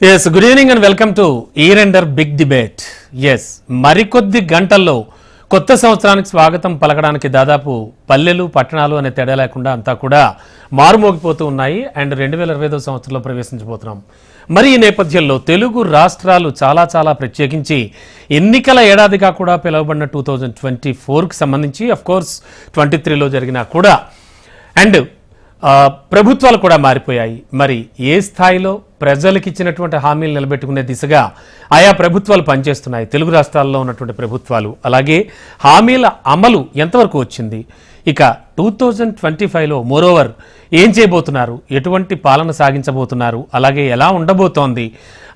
Yes, good evening and welcome to Year-Ender Big Debate. Yes, మరికొద్ది గంటల్లో కొత్త సంవత్సరానికి స్వాగతం పలకడానికి దాదాపు పల్లెలు పట్టణాలు అనే తేడా లేకుండా అంతా కూడా మారుమోగిపోతూ ఉన్నాయి అండ్ 2025వ సంవత్సరంలో ప్రవేశించబోతున్నాం. మరి ఈ నేపథ్యంలో తెలుగు రాష్ట్రాలు చాలా ప్రత్యేకించి ఎన్నికల ఏడాదిగా కూడా పిలువబడిన 2024కి సంబంధించి అఫ్ కోర్స్ 23లో జరిగినా కూడా అండ్ ప్రభుత్వాలు కూడా మారిపోయాయి. మరి ఏ స్థాయిలో ప్రజలకు ఇచ్చినటువంటి హామీలు నిలబెట్టుకునే దిశగా ఆయా ప్రభుత్వాలు పనిచేస్తున్నాయి, తెలుగు రాష్ట్రాల్లో ఉన్నటువంటి ప్రభుత్వాలు, అలాగే హామీల అమలు ఎంతవరకు వచ్చింది, ఇక 2025లో మోరోవర్ ఏం చేయబోతున్నారు, ఎటువంటి పాలన సాగించబోతున్నారు, అలాగే ఎలా ఉండబోతోంది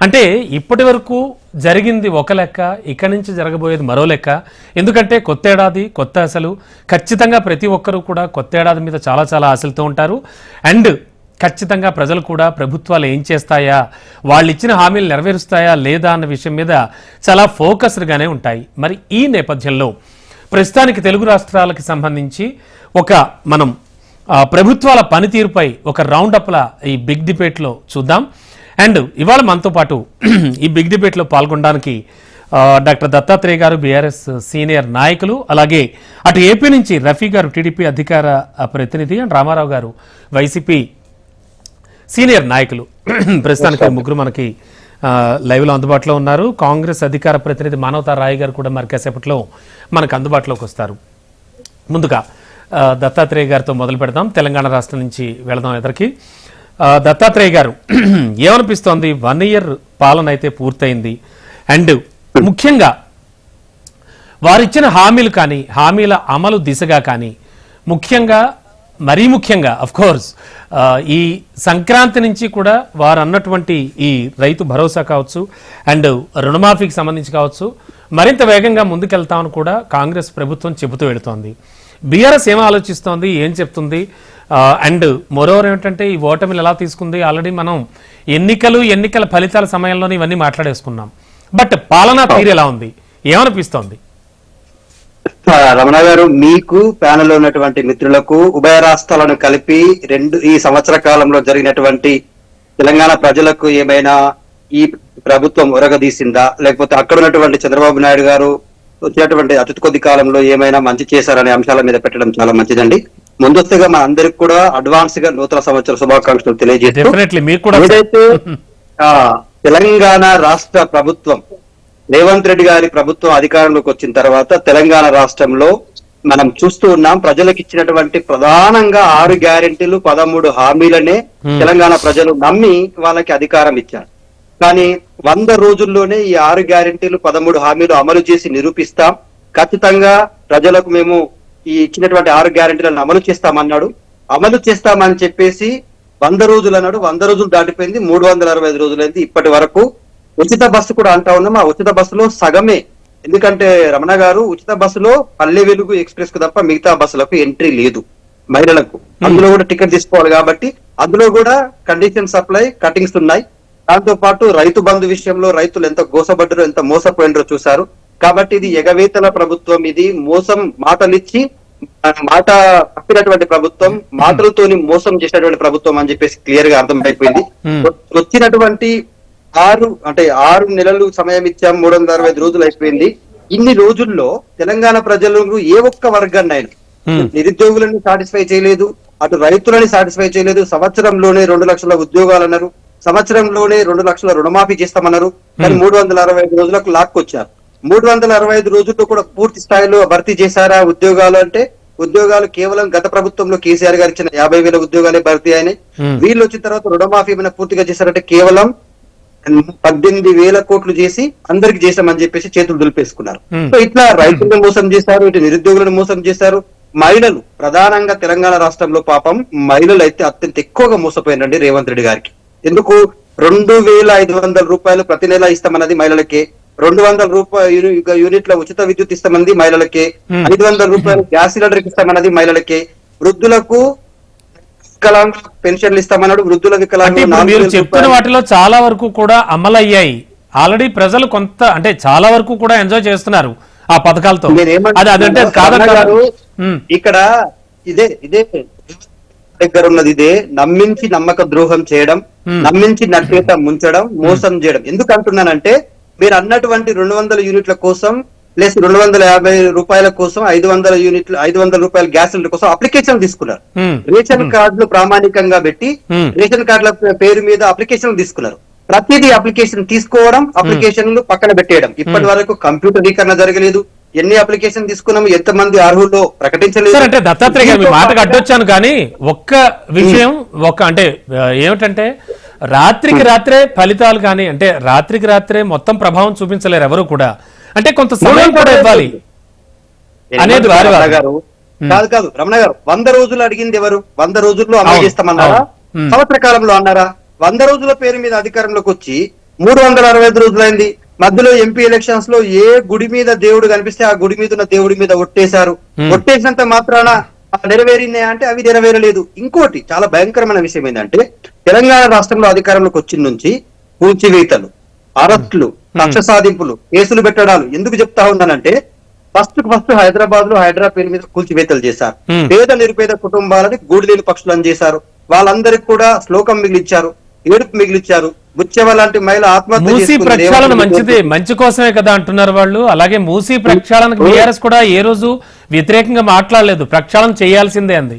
అంటే ఇప్పటి వరకు జరిగింది ఒక లెక్క, ఇక్కడి నుంచి జరగబోయేది మరో లెక్క. ఎందుకంటే కొత్త ఏడాది కొత్త ఆశలు, ఖచ్చితంగా ప్రతి ఒక్కరూ కూడా కొత్త ఏడాది మీద చాలా ఆశలతో ఉంటారు. అండ్ ఖచ్చితంగా ప్రజలు కూడా ప్రభుత్వాలు ఏం చేస్తాయా, వాళ్ళు ఇచ్చిన హామీలు నెరవేరుస్తాయా లేదా అన్న విషయం మీద చాలా ఫోకస్డ్గానే ఉంటాయి. మరి ఈ నేపథ్యంలో ప్రస్తుతానికి తెలుగు రాష్ట్రాలకు సంబంధించి మనం ప్రభుత్వాల పనితీరుపై ఒక రౌండప్లా ఈ బిగ్ డిబేట్లో చూద్దాం. అండ్ ఇవాళ మనతో పాటు ఈ బిగ్ డిబేట్లో పాల్గొనడానికి డాక్టర్ దత్తాత్రేయ గారు బీఆర్ఎస్ సీనియర్ నాయకులు, అలాగే అటు ఏపీ నుంచి రఫీ గారు టీడీపీ అధికార ప్రతినిధి, అండ్ రామారావు గారు వైసీపీ సీనియర్ నాయకులు. ప్రస్తుతానికి ముగ్గురు మనకి లైవ్లో అందుబాటులో ఉన్నారు. కాంగ్రెస్ అధికార ప్రతినిధి మానవతా రాయ్ గారు కూడా మరి కాసేపట్లో మనకు అందుబాటులోకి వస్తారు. ముందుగా దత్తాత్రేయ గారితో మొదలు పెడదాం. తెలంగాణ రాష్ట్రం నుంచి వెళదాం ఎదరికి. దత్తాత్రేయ గారు, ఏమనిపిస్తోంది? 1 year పాలన అయితే పూర్తయింది అండ్ ముఖ్యంగా వారిచ్చిన హామీలు కానీ హామీల అమలు దిశగా కానీ మరీ ముఖ్యంగా అఫ్ కోర్స్ ఈ సంక్రాంతి నుంచి కూడా వారు అన్నటువంటి ఈ రైతు భరోసా కావచ్చు అండ్ రుణమాఫీకి సంబంధించి కావచ్చు మరింత వేగంగా ముందుకెళ్తామని కూడా కాంగ్రెస్ ప్రభుత్వం చెబుతూ వెళుతోంది. బీఆర్ఎస్ ఏం ఆలోచిస్తోంది, ఏం చెప్తుంది? అండ్ మరోవర్ ఏమిటంటే ఈ ఓటమిలు ఎలా తీసుకుంది? ఆల్రెడీ మనం ఎన్నికల ఫలితాల సమయంలోనే ఇవన్నీ మాట్లాడేసుకున్నాం. బట్ పాలనా తీరు ఎలా ఉంది, ఏమనిపిస్తోంది? రమణ గారు, మీకు ప్యానెల్ లో ఉన్నటువంటి మిత్రులకు, ఉభయ రాష్ట్రాలను కలిపి ఈ సంవత్సర కాలంలో జరిగినటువంటి తెలంగాణ ప్రజలకు ఏమైనా ఈ ప్రభుత్వం ఒరగదీసిందా, లేకపోతే అక్కడ ఉన్నటువంటి చంద్రబాబు నాయుడు గారు వచ్చినటువంటి అతి కొద్ది కాలంలో ఏమైనా మంచి చేశారనే అంశాల మీద పెట్టడం చాలా మంచిదండి. ముందస్తుగా మన అందరికి కూడా అడ్వాన్స్ గా నూతన సంవత్సర శుభాకాంక్షలు తెలియజేస్తూ, ఏదైతే తెలంగాణ రాష్ట్ర ప్రభుత్వం రేవంత్ రెడ్డి గారి ప్రభుత్వం అధికారంలోకి వచ్చిన తర్వాత తెలంగాణ రాష్ట్రంలో మనం చూస్తూ ఉన్నాం, ప్రజలకు ఇచ్చినటువంటి ప్రధానంగా 6 గ్యారెంటీలు 13 హామీలనే తెలంగాణ ప్రజలు నమ్మి వాళ్ళకి అధికారం ఇచ్చారు. కానీ 100 రోజుల్లోనే ఈ 6 గ్యారెంటీలు 13 హామీలు అమలు చేసి నిరూపిస్తాం, ఖచ్చితంగా ప్రజలకు మేము ఈ ఇచ్చినటువంటి 6 గ్యారెంటీలను అమలు చేస్తామన్నాడు. అమలు చేస్తామని చెప్పేసి 100 రోజులు అన్నాడు. 100 రోజులు దాటిపోయింది, 365 రోజులైంది. ఇప్పటి వరకు ఉచిత బస్సు కూడా అంటా ఉన్నాం. ఆ ఉచిత బస్సులో సగమే, ఎందుకంటే రమణ గారు, ఉచిత బస్సులో పల్లె వెలుగు ఎక్స్ప్రెస్ కు తప్ప మిగతా బస్సులకు ఎంట్రీ లేదు మహిళలకు. అందులో కూడా టికెట్ తీసుకోవాలి కాబట్టి అందులో కూడా కండిషన్ సప్లై కటింగ్స్ ఉన్నాయి. దాంతో పాటు రైతు బంధు విషయంలో రైతులు ఎంత గోసపడ్డారో, ఎంత మోసపోయినరో చూశారు. కాబట్టి ఇది ఎగవేతల ప్రభుత్వం, ఇది మోసం, మాటలిచ్చి మాట తప్పినటువంటి ప్రభుత్వం, మాటలతోని మోసం చేసినటువంటి ప్రభుత్వం అని చెప్పేసి క్లియర్ గా అర్థమైపోయింది. వచ్చినటువంటి 6 నెలలు సమయం ఇచ్చాం, 365 రోజులు అయిపోయింది. ఇన్ని రోజుల్లో తెలంగాణ ప్రజలకు ఏ ఒక్క వర్గాన్ని ఆయన నిరుద్యోగులను సాటిస్ఫై చేయలేదు, అటు రైతులని సాటిస్ఫై చేయలేదు. సంవత్సరంలోనే 2 లక్షల ఉద్యోగాలు అన్నారు, సంవత్సరంలోనే 2 లక్షల రుణమాఫీ చేస్తామన్నారు. కానీ 365 రోజులకు లాక్కొచ్చారు. 365 రోజుల్లో కూడా పూర్తి స్థాయిలో భర్తీ చేశారా ఉద్యోగాలు అంటే? ఉద్యోగాలు కేవలం గత ప్రభుత్వంలో కేసీఆర్ గారు ఇచ్చిన 50,000 ఉద్యోగాలే భర్తీ అయినాయి. వీళ్ళు వచ్చిన తర్వాత రుణమాఫీ ఏమైనా పూర్తిగా చేశారంటే కేవలం 18,000 కోట్లు చేసి అందరికి చేశామని చెప్పేసి చేతులు దులిపేసుకున్నారు. సో ఇట్లా రైతులను మోసం చేశారు, ఇటు నిరుద్యోగులను మోసం చేశారు. మహిళలు ప్రధానంగా తెలంగాణ రాష్ట్రంలో పాపం మహిళలు అయితే అత్యంత ఎక్కువగా మోసపోయినండి రేవంత్ రెడ్డి గారికి. ఎందుకు? 2,500 రూపాయలు ప్రతి నెల ఇస్తామన్నది మహిళలకే, 200 రూపాయలు యూనిట్ల ఉచిత విద్యుత్ ఇస్తామన్నది మహిళలకే, 500 రూపాయలు గ్యాస్ సిలిండర్ ఇస్తామన్నది మహిళలకే, వృద్ధులకు వికలాంగుల పెన్షన్లు ఇస్తామన్నాడు, వృద్ధుల వికలాంగులు. చెప్తున్న వాటిలో చాలా వరకు కూడా అమలయ్యాయి. ఆల్రెడీ ప్రజలు కొంత అంటే చాలా వరకు కూడా ఎంజాయ్ చేస్తున్నారు ఆ పథకాలతో. ఇక్కడ ఇదే దగ్గర ఉన్నది ఇదే, నమ్మించి నమ్మక ద్రోహం చేయడం, నమ్మించి నట్టేట ముంచడం, మోసం చేయడం. ఎందుకు అంటున్నానంటే మీరు అన్నటువంటి 200 యూనిట్ల కోసం ప్లస్ 250 రూపాయల కోసం 500 రూపాయల గ్యాస్ సిలిండర్ కోసం అప్లికేషన్ తీసుకున్నారు. రేషన్ కార్డులు ప్రామాణికంగా పెట్టి రేషన్ కార్డుల పేరు మీద అప్లికేషన్ తీసుకున్నారు. ప్రతిదీ అప్లికేషన్ తీసుకోవడం, అప్లికేషన్లు పక్కన పెట్టేయడం. ఇప్పటి వరకు కంప్యూటరీకరణ జరగలేదు. ఎన్ని అప్లికేషన్ తీసుకున్నాము, ఎంతమంది అర్హుల్లో ప్రకటించలేదు. అంటే దత్తాత్రేయ గారు మీ మాటకు అడ్డొచ్చాను కానీ ఒక్క విషయం అంటే ఏమిటంటే రాత్రికి రాత్రే ఫలితాలు కానీ అంటే రాత్రికి రాత్రే మొత్తం ప్రభావం చూపించలేరు ఎవరు కూడా. అంటే కొంత సమయం కూడా ఇవ్వాలి అనేది వారి గారు. కాదు రమణ గారు, 100 రోజులు అడిగింది ఎవరు? 100 రోజుల్లో అమలు చేస్తామన్నారా? సంవత్సర కాలంలో అన్నారా? 100 రోజుల పేరు మీద అధికారంలోకి వచ్చి 365 రోజులైంది. మధ్యలో ఎంపీ ఎలక్షన్స్ లో ఏ గుడి మీద దేవుడు కనిపిస్తే ఆ గుడి మీద ఉన్న దేవుడి మీద ఒట్టేశారు. ఒట్టేసినంత మాత్రాన నెరవేరినాయా అంటే అవి నెరవేరలేదు. ఇంకోటి చాలా భయంకరమైన విషయం ఏంటంటే తెలంగాణ రాష్ట్రంలో అధికారంలోకి వచ్చిన నుంచి కూల్చివేతలు, అరెస్టులు, కక్ష సాధింపులు, కేసులు పెట్టడాలు. ఎందుకు చెప్తా ఉన్నానంటే ఫస్ట్ హైదరాబాద్ లో హైడ్రా పేరు మీద కూల్చివేతలు చేశారు. పేద నిరుపేద కుటుంబాలని గూడిలేని పక్షులను చేశారు. వాళ్ళందరికి కూడా శ్లోకం మిగిలిచ్చారు, ఏడుపు మిగిలిచ్చారు. బుచ్చేవ లాంటి మహిళ ఆత్మహత్య మూసీ ప్రక్షాళన మంచిది, మంచి కోసమే కదా అంటున్నారు వాళ్ళు. అలాగే మూసీ ప్రక్షాళనకు బీఆర్ఎస్ కూడా ఏ రోజు వ్యతిరేకంగా మాట్లాడలేదు, ప్రక్షాళన చేయాల్సిందే అంది.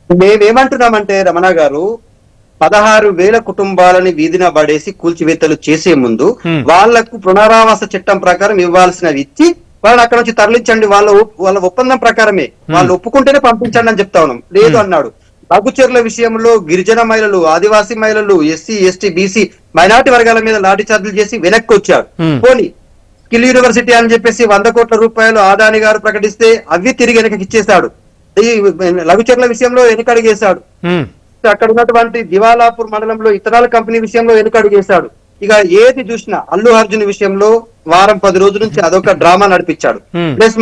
మేమేమంటున్నామంటే రమణ గారు, 16,000 కుటుంబాలని వీధిన పడేసి కూల్చివేతలు చేసే ముందు వాళ్లకు పునరావాస చట్టం ప్రకారం ఇవ్వాల్సినవి ఇచ్చి వాళ్ళని అక్కడ నుంచి తరలించండి, వాళ్ళ ఒప్పందం ప్రకారమే వాళ్ళు ఒప్పుకుంటేనే పంపించండి అని చెప్తా ఉన్నాం. లేదు అన్నాడు. లఘుచర్ల విషయంలో గిరిజన మహిళలు, ఆదివాసీ మహిళలు, ఎస్సీ ఎస్టీ బీసీ మైనార్టీ వర్గాల మీద లాఠీ చార్జీలు చేసి వెనక్కి వచ్చాడు. పోనీ స్కిల్ యూనివర్సిటీ అని చెప్పేసి 100 కోట్ల రూపాయలు ఆదాని గారు ప్రకటిస్తే అవి తిరిగి వెనక్కి ఇచ్చేశాడు. ఈ లఘుచర్ల విషయంలో వెనుకడుగేశాడు. అక్కడ ఉన్నటువంటి దివాలాపూర్ మండలంలో ఇతరాల కంపెనీ విషయంలో వెనుకడుగేశాడు. ఇక ఏది చూసినా అల్లు అర్జున్ విషయంలో వారం 10 రోజుల నుంచి అదొక డ్రామా నడిపించాడు. ప్లస్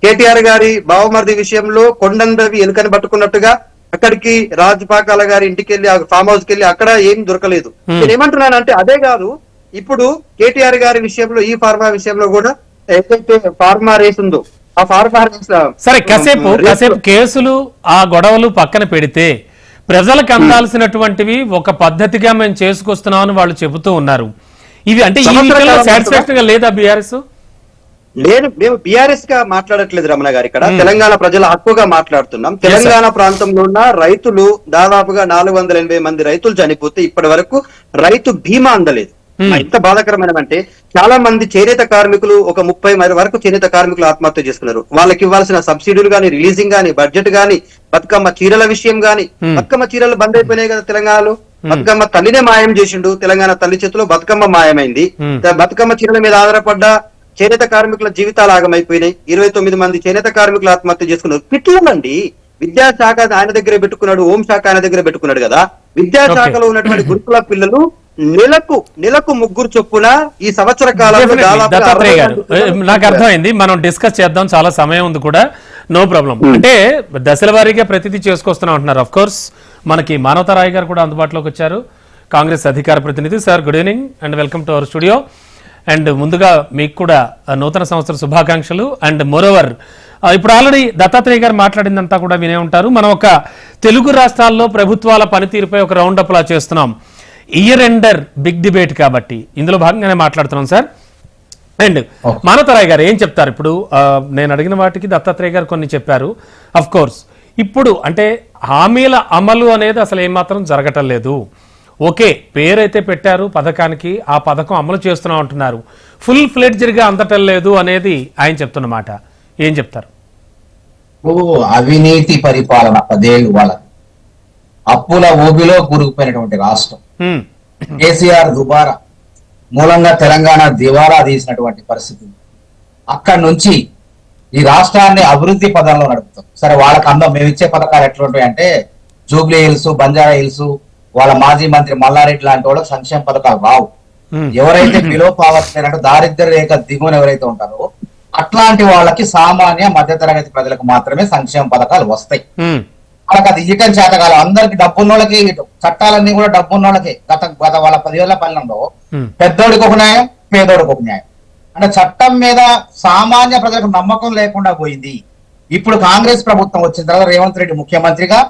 కేటీఆర్ గారి బావమర్ది విషయంలో కొండన్ రవి ఎలుకని పట్టుకున్నట్టుగా అక్కడికి రాజపాకాల గారి ఇంటికి వెళ్ళి ఫామ్ హౌస్ కి వెళ్ళి అక్కడ ఏం దొరకలేదు. నేను ఏమంటున్నానంటే అదే కాదు, ఇప్పుడు కేటీఆర్ గారి విషయంలో ఈ ఫార్మా విషయంలో కూడా ఏదైతే ఫార్మా రేస్ ఉందో ఆ ఫార్మా రేస్ సరే కాసేపు కేసులు ఆ గొడవలు పక్కన పెడితే ప్రజలకు అందాల్సినటువంటివి ఒక పద్ధతిగా మేము చేసుకొస్తున్నామని వాళ్ళు చెబుతూ ఉన్నారు. ఇవి అంటే సాటిస్ఫాక్షన్ గా లేదా బీఆర్ఎస్? లేదు, మేము బీఆర్ఎస్ గా మాట్లాడట్లేదు రమణ గారు. ఇక్కడ తెలంగాణ ప్రజల హక్కుగా మాట్లాడుతున్నాం. తెలంగాణ ప్రాంతంలో ఉన్న రైతులు దాదాపుగా 480 మంది రైతులు చనిపోతే ఇప్పటి వరకు రైతు బీమా అందలేదు. ఎంత బాధాకరమైనదంటే చాలా మంది చేనేత కార్మికులు, ఒక 30 వరకు చేనేత కార్మికులు ఆత్మహత్య చేసుకున్నారు. వాళ్ళకి ఇవ్వాల్సిన సబ్సిడీలు గానీ, రిలీజింగ్ గానీ, బడ్జెట్ గానీ, బతుకమ్మ చీరల విషయం గానీ, బతుకమ్మ చీరలు బంద్ అయిపోయినాయి కదా తెలంగాణలో. బతుకమ్మ తల్లినే మాయం చేసిండు. తెలంగాణ తల్లి చేతిలో బతుకమ్మ మాయమైంది. బతుకమ్మ చీరల మీద ఆధారపడ్డ చేనేత కార్మికుల జీవితాలు ఆగమైపోయినాయి. 29 మంది చేనేత కార్మికులు ఆత్మహత్య చేసుకున్నారు. పిట్లండి. విద్యాశాఖ ఆయన దగ్గరే పెట్టుకున్నాడు, హోంశాఖ ఆయన దగ్గర పెట్టుకున్నాడు కదా. విద్యాశాఖలో ఉన్నటువంటి గురుకుల పిల్లలు నెలకు 3 చొప్పున ఈ సంవత్సర కాలంలో నాకు అర్థమైంది. మనం డిస్కస్ చేద్దాం, చాలా సమయం ఉంది కూడా, నో ప్రాబ్లం. అంటే దశల వారీగా ప్రతిదీ చేసుకొస్తున్నాం అంటున్నారు. అఫ్ కోర్స్ మనకి మానవతారాయ్ గారు కూడా అందుబాటులోకి వచ్చారు, కాంగ్రెస్ అధికార ప్రతినిధి. Sir good evening and welcome to our studio. And ముందుగా మీకు కూడా నూతన సంవత్సర శుభాకాంక్షలు. అండ్ మోరోవర్ ఇప్పుడు ఆల్రెడీ దత్తాత్రేయ గారు మాట్లాడిందంతా కూడా వినే ఉంటారు. మనం ఒక తెలుగు రాష్ట్రాల్లో ప్రభుత్వాల పనితీరుపై ఒక రౌండ్ అప్ లా చేస్తున్నాం. ఇయర్ ఎండర్ బిగ్ డిబేట్ కాబట్టి ఇందులో భాగంగానే మాట్లాడుతున్నాం సార్. అండ్ మానవతారాయ్ గారు ఏం చెప్తారు? ఇప్పుడు నేను అడిగిన వాటికి దత్తాత్రేయ గారు కొన్ని చెప్పారు. అఫ్ కోర్స్ ఇప్పుడు అంటే హామీల అమలు అనేది అసలు ఏమాత్రం జరగటం లేదు. ఓకే, పేరైతే పెట్టారు పథకానికి, ఆ పథకం అమలు చేస్తున్నాం అంటున్నారు. ఫుల్ ఫ్లెడ్జ్డ్ గా అందటం లేదు అనేది ఆయన చెప్తున్నమాట. ఏం చెప్తారు? అవినీతి పరిపాలన 10 ఏళ్ళు వాళ్ళకి, అప్పుల ఊబిలో కూరుకుపోయినటువంటి రాష్ట్రం, కేసీఆర్ దుబారా మూలంగా తెలంగాణ దివాలా తీసినటువంటి పరిస్థితి. అక్కడి నుంచి ఈ రాష్ట్రాన్ని అభివృద్ధి పదంలో నడుపుతాం. సరే, వాళ్ళకి అందం మేము ఇచ్చే పథకాలు ఎట్లుంటాయి అంటే జూబ్లీ హిల్స్, బంజారా హిల్స్, వాళ్ళ మాజీ మంత్రి మల్లారెడ్డి లాంటి వాళ్ళకి సంక్షేమ పథకాలు రావు. ఎవరైతే బిలో పావర్టీ అంటే దారిద్ర్య రేఖ దిగువన ఎవరైతే ఉంటారో అట్లాంటి వాళ్ళకి, సామాన్య మధ్యతరగతి ప్రజలకు మాత్రమే సంక్షేమ పథకాలు వస్తాయి. వాళ్ళకి అది ఇయ్యటం చేతకాలం. అందరికి డబ్బున్నోళ్ళకి చట్టాలన్నీ కూడా డబ్బున్నోళ్ళకి. గత వాళ్ళ 10 ఏళ్ల పాలనలో పెద్దోడికి ఒక న్యాయం, పేదోడికి ఒక న్యాయం. అంటే చట్టం మీద సామాన్య ప్రజలకు నమ్మకం లేకుండా పోయింది. ఇప్పుడు కాంగ్రెస్ ప్రభుత్వం వచ్చిన తర్వాత రేవంత్ రెడ్డి ముఖ్యమంత్రిగా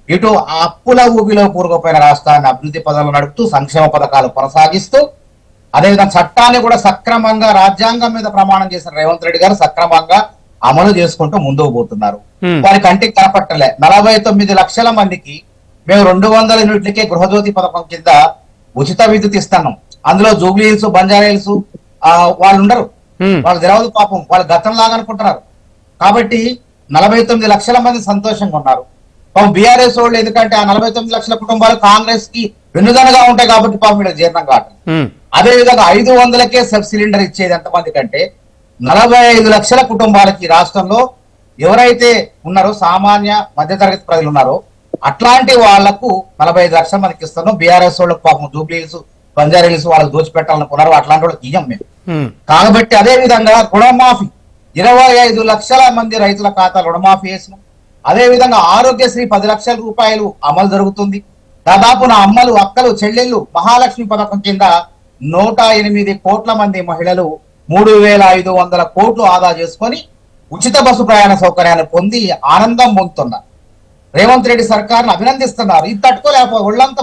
ఇటు ఆ అప్పుల ఊబిలో కూరుకుపోయిన రాష్ట్రాన్ని అభివృద్ధి పదంలో నడుపుతూ సంక్షేమ పథకాలు కొనసాగిస్తూ అదేవిధంగా చట్టాన్ని కూడా సక్రమంగా రాజ్యాంగం మీద ప్రమాణం చేసిన రేవంత్ రెడ్డి గారు సక్రమంగా అమలు చేసుకుంటూ ముందుకు పోతున్నారు. వారి కంటికి కనపట్టలే 49 లక్షల మందికి మేము 200 యూనిట్లకే గృహజ్యోతి పథకం కింద ఉచిత విద్యుత్ ఇస్తున్నాం. అందులో జూబ్లీ హిల్స్, బంజారా హిల్స్ వాళ్ళు ఉండరు, వాళ్ళు తెలవదు పాపం, వాళ్ళు గతం లాగా అనుకుంటున్నారు. కాబట్టి 49 లక్షల మంది సంతోషంగా ఉన్నారు. పాపం బీఆర్ఎస్ వాళ్ళు ఎందుకంటే ఆ 49 లక్షల కుటుంబాలు కాంగ్రెస్ కి వెన్నుదనగా ఉంటాయి కాబట్టి పాపం ఇక్కడ జీర్ణం కావట్లేదు. అదే విధంగా 500కే సబ్ సిలిండర్ ఇచ్చేది ఎంతమంది కంటే 45 లక్షల కుటుంబాలకి రాష్ట్రంలో ఎవరైతే ఉన్నారో సామాన్య మధ్యతరగతి ప్రజలు ఉన్నారో అట్లాంటి వాళ్లకు 45 లక్షల మందికి ఇస్తున్నాం. బీఆర్ఎస్ వాళ్ళకి పాపం జూబ్లీ హిల్స్, బంజారా హిల్స్ వాళ్ళకి దోచిపెట్టాలనుకున్నారు, అట్లాంటి వాళ్ళకి ఇయ్యం మేము. కాబట్టి అదే విధంగా రుణమాఫీ 25 లక్షల మంది రైతుల ఖాతాలు రుణమాఫీ చేసినాం. అదే విధంగా ఆరోగ్యశ్రీ 10 లక్షల రూపాయలు అమలు జరుగుతుంది. దాదాపు నా అమ్మలు, అక్కలు, చెల్లెళ్ళు మహాలక్ష్మి పథకం కింద 108 కోట్ల మంది మహిళలు 3,500 కోట్లు ఆదా చేసుకొని ఉచిత బస్సు ప్రయాణ సౌకర్యాన్ని పొంది ఆనందం పొందుతున్నారు. రేవంత్ రెడ్డి సర్కార్ను అభినందిస్తున్నారు. ఇది తట్టుకోలేకపోతే ఒళ్ళంతా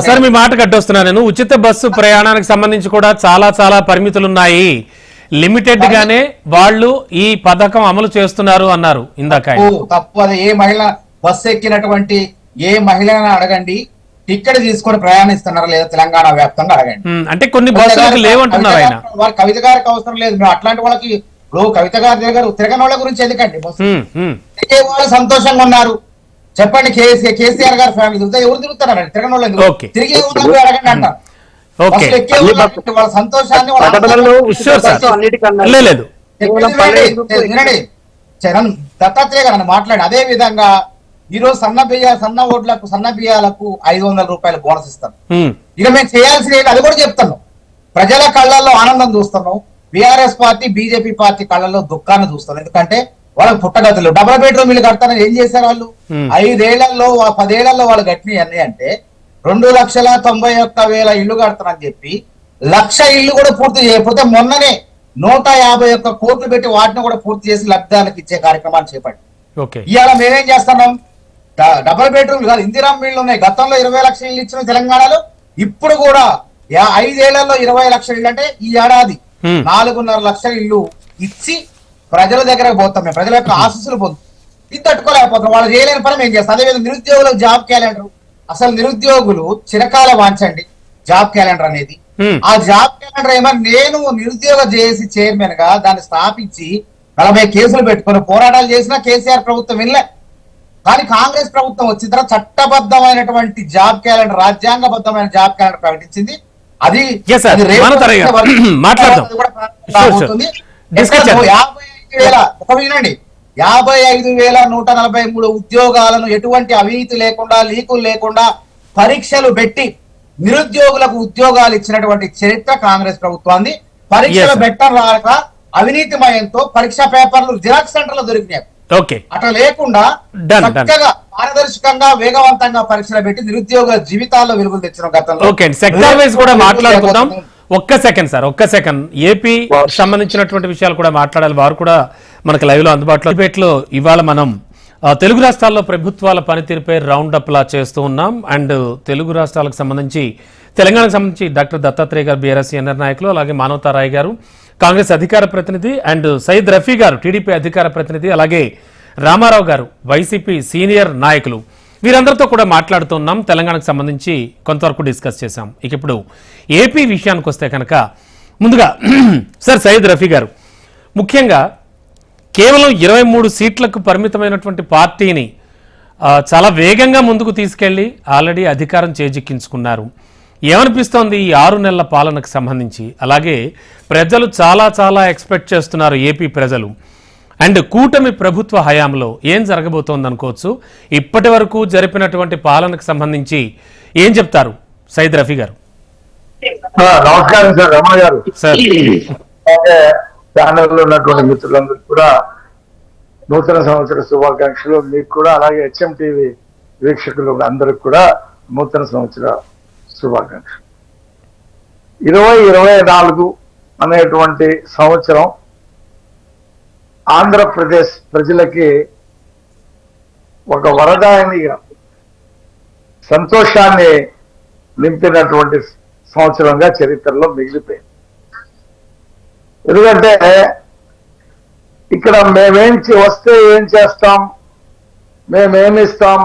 సార్ మీ మాట కట్టొస్తున్నా నేను. ఉచిత బస్సు ప్రయాణానికి సంబంధించి కూడా చాలా పరిమితులు ఉన్నాయి, లిమిటెడ్ గానే వాళ్ళు ఈ పథకం అమలు చేస్తున్నారు అన్నారు ఇందాక. తప్పు. అది ఏ మహిళ బస్సు ఎక్కినటువంటి ఏ మహిళను అడగండి, టికెట్ తీసుకొని ప్రయాణిస్తున్నారా లేదా తెలంగాణ వ్యాప్తంగా అడగండి. అంటే కొన్ని బస్సులకు లేవంటున్నారు ఆయన. వాళ్ళ కవిత గారికి అవసరం లేదు, మేము అట్లాంటి వాళ్ళకి ఇప్పుడు కవిత గారి దగ్గర తిరగని వాళ్ళ గురించి ఎందుకండి, బస్సు తిరిగే వాళ్ళు సంతోషంగా ఉన్నారు. చెప్పండి, కేసీఆర్ గారి ఫ్యామిలీ ఎవరు తిరుగుతారండి, తిరగని వాళ్ళు తిరిగే వాళ్ళు అడగండి అంటారు. వాళ్ళ సంతోషాన్ని దత్తాత్రేయ గారు మాట్లాడి అదే విధంగా ఈ రోజు సన్న ఓట్లకు సన్న బియ్యాలకు 500 రూపాయలు బోనస్ ఇస్తాం. ఇక మేము చేయాల్సిన అది కూడా చెప్తున్నాం. ప్రజల కళ్ళల్లో ఆనందం చూస్తున్నాం, బీఆర్ఎస్ పార్టీ బీజేపీ పార్టీ కళ్ళల్లో దుఃఖాన్ని చూస్తున్నాం. ఎందుకంటే వాళ్ళకి పుట్టగతులు డబుల్ బెడ్రూమ్ ఇల్లు కడతానని ఏం చేశారు వాళ్ళు? 5 ఏళ్లలో 10 ఏళ్లలో వాళ్ళు కట్టినవి అన్ని అంటే 2,91,000 ఇళ్లు కడతానని చెప్పి 1,00,000 ఇళ్లు కూడా పూర్తి చేయకపోతే మొన్ననే 151 కోట్లు పెట్టి వాటిని కూడా పూర్తి చేసి లబ్ధాలకు ఇచ్చే కార్యక్రమాన్ని చేపట్టి ఇవాళ మేమేం చేస్తున్నాం? డబుల్ బెడ్రూమ్ కాదు, ఇందిరా ఇళ్ళు ఉన్నాయి. గతంలో 20 లక్షల ఇల్లు ఇచ్చిన తెలంగాణలో ఇప్పుడు కూడా 5 ఏళ్లలో 20 లక్షల ఇల్లు అంటే ఈ ఏడాది 4.5 లక్షల ఇల్లు ఇచ్చి ప్రజల దగ్గరకు పోతాం. మేము ప్రజల యొక్క ఆశీస్సులు పొందుతాం. ఇది తట్టుకోలేకపోతాం. వాళ్ళు చేయలేని పని మేము చేస్తాం. అదేవిధంగా నిరుద్యోగులకు జాబ్ క్యాలెండర్, అసలు నిరుద్యోగులు చిరకాల వాంచండి జాబ్ క్యాలెండర్ అనేది. ఆ జాబ్ క్యాలెండర్ ఏమన్నా నేను నిరుద్యోగ జేఏసీ చైర్మన్ గా దాన్ని స్థాపించి 40 కేసులు పెట్టుకుని పోరాటాలు చేసినా కేసీఆర్ ప్రభుత్వం వెళ్ళే. కానీ కాంగ్రెస్ ప్రభుత్వం వచ్చిన తర్వాత చట్టబద్ధమైనటువంటి జాబ్ క్యాలెండర్, రాజ్యాంగబద్ధమైన జాబ్ క్యాలెండర్ ప్రకటించింది. అది 55,143 ఉద్యోగాలను ఎటువంటి అవినీతి లేకుండా, లీకులు లేకుండా పరీక్షలు పెట్టి నిరుద్యోగులకు ఉద్యోగాలు ఇచ్చినటువంటి చరిత్ర కాంగ్రెస్ ప్రభుత్వాన్ని. పరీక్షలు పెట్టడం రాక అవినీతిమయంతో పరీక్ష పేపర్లు జిరాక్స్ సెంటర్లో దొరికినాయి. అట్లా లేకుండా చక్కగా పారదర్శకంగా వేగవంతంగా పరీక్షలు పెట్టి నిరుద్యోగ జీవితాల్లో వెలుగులు తెచ్చిన గతంలో. సెక్టార్ వైజ్ కూడా మాట్లాడుకుందాం. ఒక్క సెకండ్. ఏపీ సంబంధించినటువంటి విషయాలు కూడా మాట్లాడాలి. వారు కూడా మనకు లైవ్ లో అందుబాటులో. డిబేట్లో ఇవాళ మనం తెలుగు రాష్ట్రాల్లో ప్రభుత్వాల పనితీరుపై రౌండ్ అప్ లా చేస్తూ ఉన్నాం. అండ్ తెలుగు రాష్ట్రాలకు సంబంధించి, తెలంగాణకు సంబంధించి డాక్టర్ దత్తాత్రేయ గారు బీఆర్ఎస్ సీనియర్ నాయకులు, అలాగే మానవతా రాయ్ గారు కాంగ్రెస్ అధికార ప్రతినిధి, అండ్ సయీద్ రఫీ గారు టీడీపీ అధికార ప్రతినిధి, అలాగే రామారావు గారు వైసీపీ సీనియర్ నాయకులు, వీరందరితో కూడా మాట్లాడుతున్నాం. తెలంగాణకు సంబంధించి కొంతవరకు డిస్కస్ చేశాం. ఇక ఇప్పుడు ఏపీ విషయానికి వస్తే కనుక ముందుగా సార్ సయీద్ రఫీ గారు, ముఖ్యంగా కేవలం 23 సీట్లకు పరిమితమైనటువంటి పార్టీని చాలా వేగంగా ముందుకు తీసుకెళ్లి ఆల్రెడీ అధికారం చేజిక్కించుకున్నారు. ఏమనిపిస్తోంది ఈ 6 నెలల పాలనకు సంబంధించి? అలాగే ప్రజలు చాలా ఎక్స్పెక్ట్ చేస్తున్నారు ఏపీ ప్రజలు. అండ్ కూటమి ప్రభుత్వ హయాంలో ఏం జరగబోతోంది అనుకోవచ్చు? ఇప్పటి వరకు జరిపినటువంటి పాలనకు సంబంధించి ఏం చెప్తారు సయీద్ రఫీ గారు? నమస్కారం సార్, రమణ గారు. ఛానల్లో ఉన్నటువంటి మిత్రులందరూ కూడా నూతన సంవత్సర శుభాకాంక్షలు. మీకు కూడా అలాగే హెచ్ఎం టీవీ వీక్షకులు అందరికి కూడా నూతన సంవత్సర శుభాకాంక్షలు. 2024 అనేటువంటి సంవత్సరం ఆంధ్రప్రదేశ్ ప్రజలకి ఒక వరదాయనిగా, సంతోషాన్ని నింపినటువంటి సంవత్సరంగా చరిత్రలో మిగిలిపోయింది. ఎందుకంటే ఇక్కడ వస్తే ఏం చేస్తాం, మేమేమిస్తాం,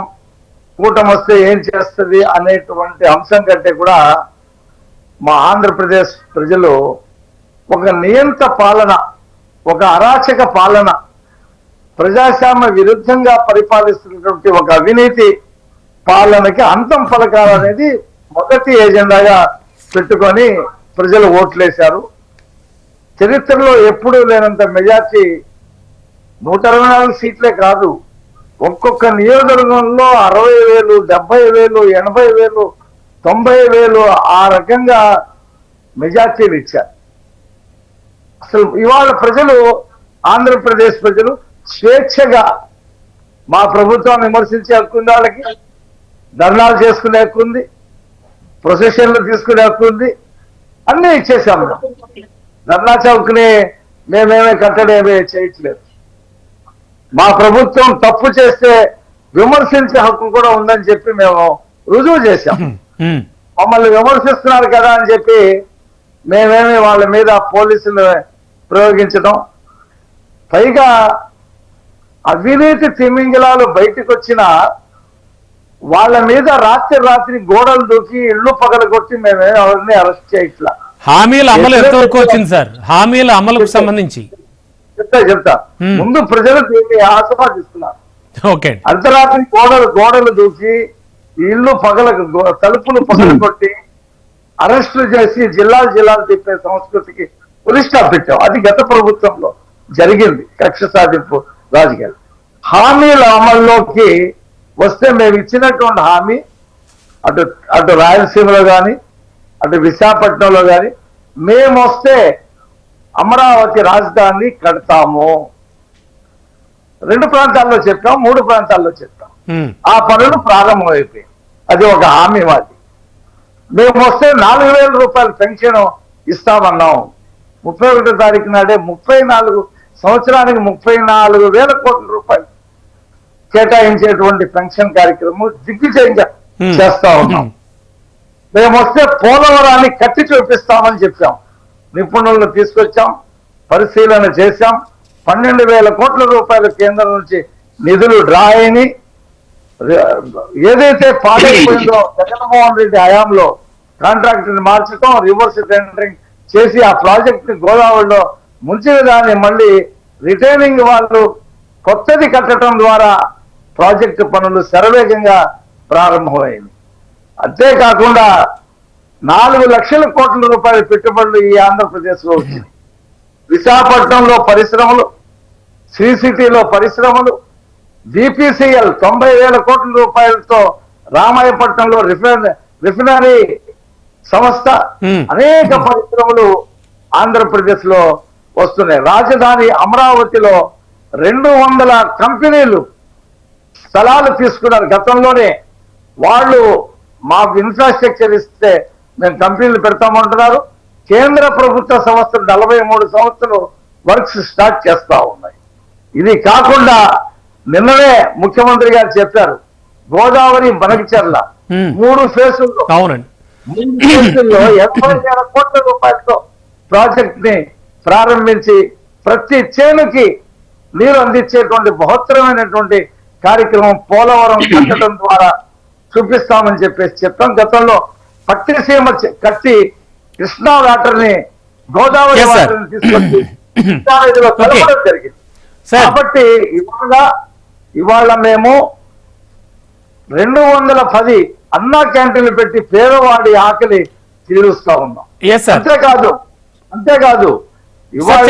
కూటమి వస్తే ఏం చేస్తుంది అనేటువంటి అంశం కంటే కూడా మా ఆంధ్రప్రదేశ్ ప్రజలు ఒక నియంత పాలన, ఒక అరాచక పాలన, ప్రజాస్వామ్య విరుద్ధంగా పరిపాలిస్తున్నటువంటి ఒక అవినీతి పాలనకి అంతం పలకాలనేది మొదటి ఎజెండాగా పెట్టుకొని ప్రజలు ఓట్లేశారు. చరిత్రలో ఎప్పుడూ లేనంత మెజార్టీ 124 సీట్లే కాదు, ఒక్కొక్క నియోజకవర్గంలో 60,000, 70,000, 80,000, 90,000 ఆ రకంగా మెజార్టీలు ఇచ్చారు. అసలు ఇవాళ ప్రజలు, ఆంధ్రప్రదేశ్ ప్రజలు స్వేచ్ఛగా మా ప్రభుత్వాన్ని విమర్శించే హక్కు ఉంది, వాళ్ళకి ధర్నాలు చేసుకునే హక్కు ఉంది, ప్రొసెషన్లు తీసుకునే హక్కు ఉంది, అన్నీ ఇచ్చేసాము. ధర్నా చౌక్ని మేమేమే కట్టడేమే చేయట్లేదు. మా ప్రభుత్వం తప్పు చేస్తే విమర్శించే హక్కు కూడా ఉందని చెప్పి మేము రుజువు చేశాం. మమ్మల్ని విమర్శిస్తున్నారు కదా అని చెప్పి మేమేమి వాళ్ళ మీద పోలీసులు ప్రయోగించడం, పైగా అవినీతి తిమింగలాలు బయటకు వచ్చిన వాళ్ళ మీద రాత్రి గోడలు దూకి ఇళ్లు పగలగొట్టి మేమే ఎవరిని అరెస్ట్ చేయట్లా. హామీల అమలు ఎంతవరకు వచ్చింది సార్? హామీల అమలుకు సంబంధించి చెప్తా ముందు ప్రజలు దీన్ని ఆస్వాదిస్తున్నారు. ఓకే, అర్ధరాత్రి గోడలు దూకి ఇళ్లు తలుపులు పగలగొట్టి అరెస్టులు చేసి జిల్లాలు తిప్పే సంస్కృతికి పులిస్టా పెట్టాం. అది గత ప్రభుత్వంలో జరిగింది, కక్ష సాధింపు రాజకీయాలు. హామీల అమల్లోకి వస్తే మేము ఇచ్చినటువంటి హామీ అటు రాయలసీమలో కానీ అటు విశాఖపట్నంలో కానీ మేము వస్తే అమరావతి రాజధాని కడతాము. 2 ప్రాంతాల్లో చెప్పాం, 3 ప్రాంతాల్లో చెప్పాం. ఆ పనులు ప్రారంభమైపోయాయి. అది ఒక హామీ మాది. మేము వస్తే 4,000 రూపాయల పెన్షన్ ఇస్తామన్నాం. 31వ తారీఖు నాడే 34 సంవత్సరానికి 34,000 కోట్ల రూపాయలు కేటాయించేటువంటి పెన్షన్ కార్యక్రమం దిగ్విజయంగా చేస్తా ఉన్నాం. మేము వస్తే పోలవరాన్ని కట్టి చూపిస్తామని చెప్పాం. నిపుణులను తీసుకొచ్చాం, పరిశీలన చేశాం. 12,000 కోట్ల రూపాయలు కేంద్రం నుంచి నిధులు డ్రా అయిని ఏదైతే పాడైపోయిందో జగన్మోహన్ రెడ్డి హయాంలో కాంట్రాక్టర్ని మార్చడం, రివర్స్ టెండరింగ్ చేసి ఆ ప్రాజెక్ట్ ని గోదావరిలో ముంచిన దాన్ని మళ్ళీ రిటైనింగ్ వాళ్ళు కొత్తది కట్టడం ద్వారా ప్రాజెక్టు పనులు శరవేగంగా ప్రారంభమైంది. అంతేకాకుండా 4 లక్షల కోట్ల రూపాయల పెట్టుబడులు ఈ ఆంధ్రప్రదేశ్ లో వచ్చింది. విశాఖపట్నంలో పరిశ్రమలు, శ్రీ సిటీలో పరిశ్రమలు, బీపీసీఎల్ 90,000 కోట్ల రూపాయలతో రామాయపట్నంలో రిఫైనరీ సంస్థ, అనేక పరిశ్రమలు ఆంధ్రప్రదేశ్ లో వస్తున్నాయి. రాజధాని అమరావతిలో 200 కంపెనీలు స్థలాలు తీసుకున్నారు. గతంలోనే వాళ్ళు మాకు ఇన్ఫ్రాస్ట్రక్చర్ ఇస్తే మేము కంపెనీలు పెడతామంటున్నారు. కేంద్ర ప్రభుత్వ సంస్థలు 43 సంస్థలు వర్క్స్ స్టార్ట్ చేస్తా ఉన్నాయి. ఇది కాకుండా నిన్ననే ముఖ్యమంత్రి గారు చెప్పారు, గోదావరి బనకచెర్ల 3 ఫేసుల్లో 80,000 కోట్ల రూపాయలతో ప్రాజెక్ట్ ని ప్రారంభించి ప్రతి చేనుకి నీరు అందించేటువంటి బృహత్తరమైనటువంటి కార్యక్రమం పోలవరం కట్టడం ద్వారా చూపిస్తామని చెప్పాం. గతంలో పట్టిసీమ కట్టి కృష్ణా వాటర్ ని గోదావరి వాటర్ ని తీసుకొచ్చి కలపడం జరిగింది. కాబట్టి ఇవాళ మేము 210 అన్నా క్యాంటీన్లు పెట్టి పేదవాడి ఆకలి తీరుస్తా ఉన్నాం. అంతేకాదు ఇవాళ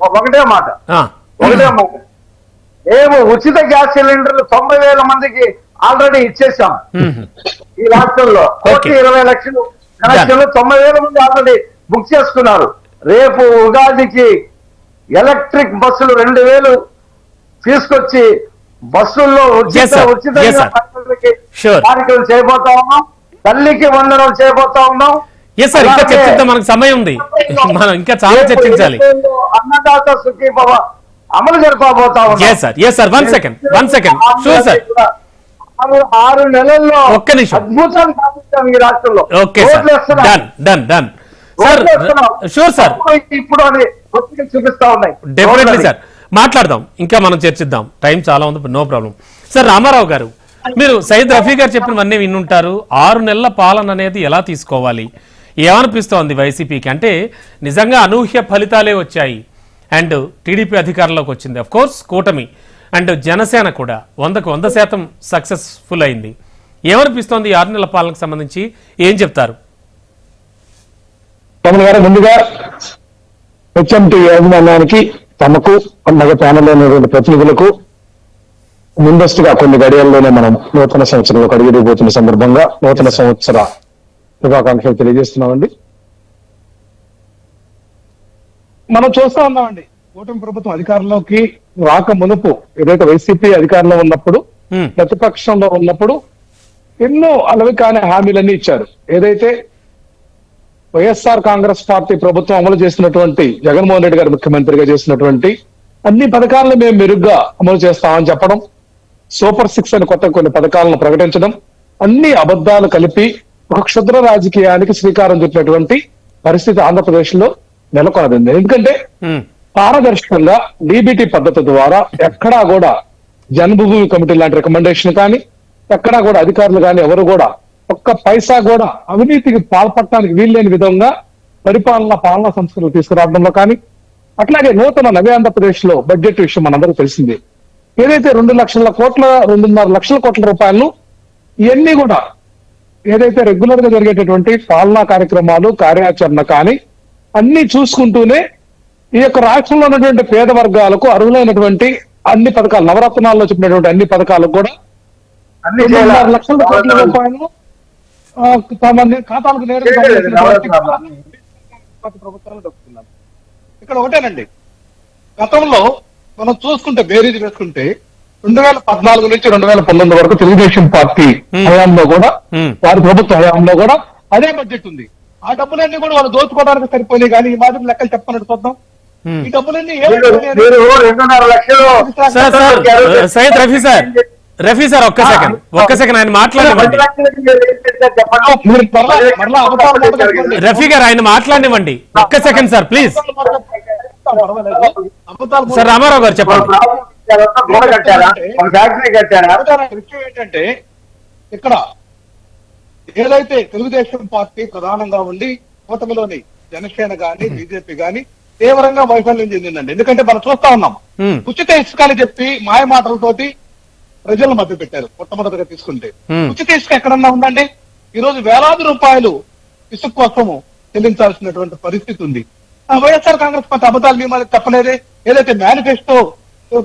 ఒకటే మాట మేము ఉచిత గ్యాస్ సిలిండర్లు 90,000 మందికి ఆల్రెడీ ఇచ్చేసాం. ఈ రాష్ట్రంలో 1,20,00,000 కనెక్షన్లు 90,000 మంది ఆల్రెడీ బుక్ చేసుకున్నారు. రేపు ఉగాదికి ఎలక్ట్రిక్ బస్సులు 2,000 తీసుకొచ్చి బస్సుల్లో ఉచితంగా కార్యక్రమం చేయబోతా ఉన్నాం. తల్లికి వందనం చేయబోతా ఉన్నాం. ఇంకా చర్చిద్దాం, మనకు సమయం ఉంది, మనం ఇంకా చాలా చర్చించాలి. అన్నదాత సుఖీభవ అమలు జరపబోతా yes sir 1 second sure sir 6 నెలల్లో ఒక్క నిమిషం. అద్భుతాన్ని సాధించాం ఈ రాష్ట్రంలో. Okay sir done sir sure sir ఇప్పుడు అది చూపిస్తా ఉన్నాయి. డెఫినెట్లీ సార్ మాట్లాడదాం, ఇంకా మనం చర్చిద్దాం, టైం చాలా ఉంది, నో ప్రాబ్లం. సార్ రామారావు గారు, మీరు సయ్యద్ రఫీ గారు చెప్పినవన్నీ వినుంటారు. 6 నెలల పాలన అనేది ఎలా తీసుకోవాలి, ఏమనిపిస్తోంది వైసీపీకి? అంటే నిజంగా అనూహ్య ఫలితాలే వచ్చాయి అండ్ టీడీపీ అధికారంలోకి వచ్చింది, అఫ్ కోర్స్ కూటమి అండ్ జనసేన కూడా 100% సక్సెస్ఫుల్ అయింది. ఏమనిపిస్తోంది 6 నెలల పాలనకు సంబంధించి, ఏం చెప్తారు? తమన్ గారు, ముందుగా హెచ్ఎంటీ యాజమాన్యానికి, తమకు అలాగే ప్యానెల్లో ఉన్నటువంటి ప్రతినిధులకు ముందస్తుగా కొన్ని గడియల్లోనే మనం నూతన సంవత్సరంలో అడుగుపోతున్న సందర్భంగా నూతన సంవత్సర శుభాకాంక్షలు తెలియజేస్తున్నామండి. మనం చూస్తా ఉన్నామండి, కూటమి ప్రభుత్వం అధికారంలోకి రాక మునుపు ఏదైతే వైసీపీ అధికారంలో ఉన్నప్పుడు, ప్రతిపక్షంలో ఉన్నప్పుడు ఎన్నో అలవి కాని హామీలన్నీ ఇచ్చారు. ఏదైతే వైఎస్ఆర్ కాంగ్రెస్ పార్టీ ప్రభుత్వం అమలు చేసినటువంటి, జగన్మోహన్ రెడ్డి గారు ముఖ్యమంత్రిగా చేసినటువంటి అన్ని పథకాలను మేము మెరుగ్గా అమలు చేస్తామని చెప్పడం, సూపర్ 6 అని కొత్త కొన్ని పథకాలను ప్రకటించడం, అన్ని అబద్ధాలు కలిపి ఒక క్షుద్ర రాజకీయానికి శ్రీకారం చుట్టినటువంటి పరిస్థితి ఆంధ్రప్రదేశ్ లో నెలకొనదింది. ఎందుకంటే పారదర్శకంగా డీబీటీ పద్ధతి ద్వారా ఎక్కడా కూడా జన్మభూమి కమిటీ లాంటి రికమెండేషన్ కానీ, ఎక్కడా కూడా అధికారులు కానీ ఎవరు కూడా ఒక్క పైసా కూడా అవినీతికి పాల్పడటానికి వీల్లేని విధంగా పాలనా సంస్థలు తీసుకురావడంలో కానీ, అట్లాగే నూతన నవీ ఆంధ్రప్రదేశ్ లో బడ్జెట్ విషయం మనందరికీ తెలిసింది. ఏదైతే 2.5 లక్షల కోట్ల రూపాయలను ఇవన్నీ కూడా ఏదైతే రెగ్యులర్ గా జరిగేటటువంటి పాలనా కార్యక్రమాలు, కార్యాచరణ కానీ అన్ని చూసుకుంటూనే ఈ యొక్క రాష్ట్రంలో ఉన్నటువంటి పేద వర్గాలకు అర్హులైనటువంటి అన్ని పథకాలు, నవరత్నాల్లో చెప్పినటువంటి అన్ని పథకాలకు కూడా 2.5 లక్షల కోట్ల రూపాయలు తమ ఖాతాలకు నేరుగా ప్రభుత్వాలు దక్కుతున్నారు. ఇక్కడ ఒకటేనండి, గతంలో మనం చూసుకుంటే బేరీజ్ వేసుకుంటే 2014 నుంచి 2019 వరకు తెలుగుదేశం పార్టీ హయాంలో కూడా, వారి ప్రభుత్వ హయాంలో కూడా అదే బడ్జెట్ ఉంది. ఆ డబ్బులన్నీ కూడా వాళ్ళు దోచుకోవడానికి సరిపోయినాయి. కానీ ఈ మాదిరి లెక్కలు చెప్పనట్టు చూద్దాం, ఈ డబ్బులన్నీ సయ్యద్ రఫీ సార్ ఒక్క సెకండ్ ఆయన మాట్లాడనివ్వండి. రఫీ గారు ఆయన మాట్లాడనివ్వండి, ఒక్క second sir please. Sir Ramarao garu చెప్పండి. ఏంటంటే ఇక్కడ ఏదైతే తెలుగుదేశం పార్టీ ప్రధానంగా ఉండి కూటమిలోని జనసేన గాని బీజేపీ గాని తీవ్రంగా వైఫల్యం చెందిందండి. ఎందుకంటే మనం చూస్తా ఉన్నాం, ఉచిత ఇసుక అని చెప్పి మాయ మాటలతోటి ప్రజలను మభ్య పెట్టారు. మొట్టమొదటిగా తీసుకుంటే ఉచిత ఇసుక ఎక్కడన్నా ఉందండి? ఈ రోజు వేలాది రూపాయలు ఇసుక కోసము చెల్లించాల్సినటువంటి పరిస్థితి ఉంది. వైఎస్ఆర్ కాంగ్రెస్ పార్టీ అబద్ధాలు మీ మీద చెప్పలేదే. ఏదైతే మేనిఫెస్టో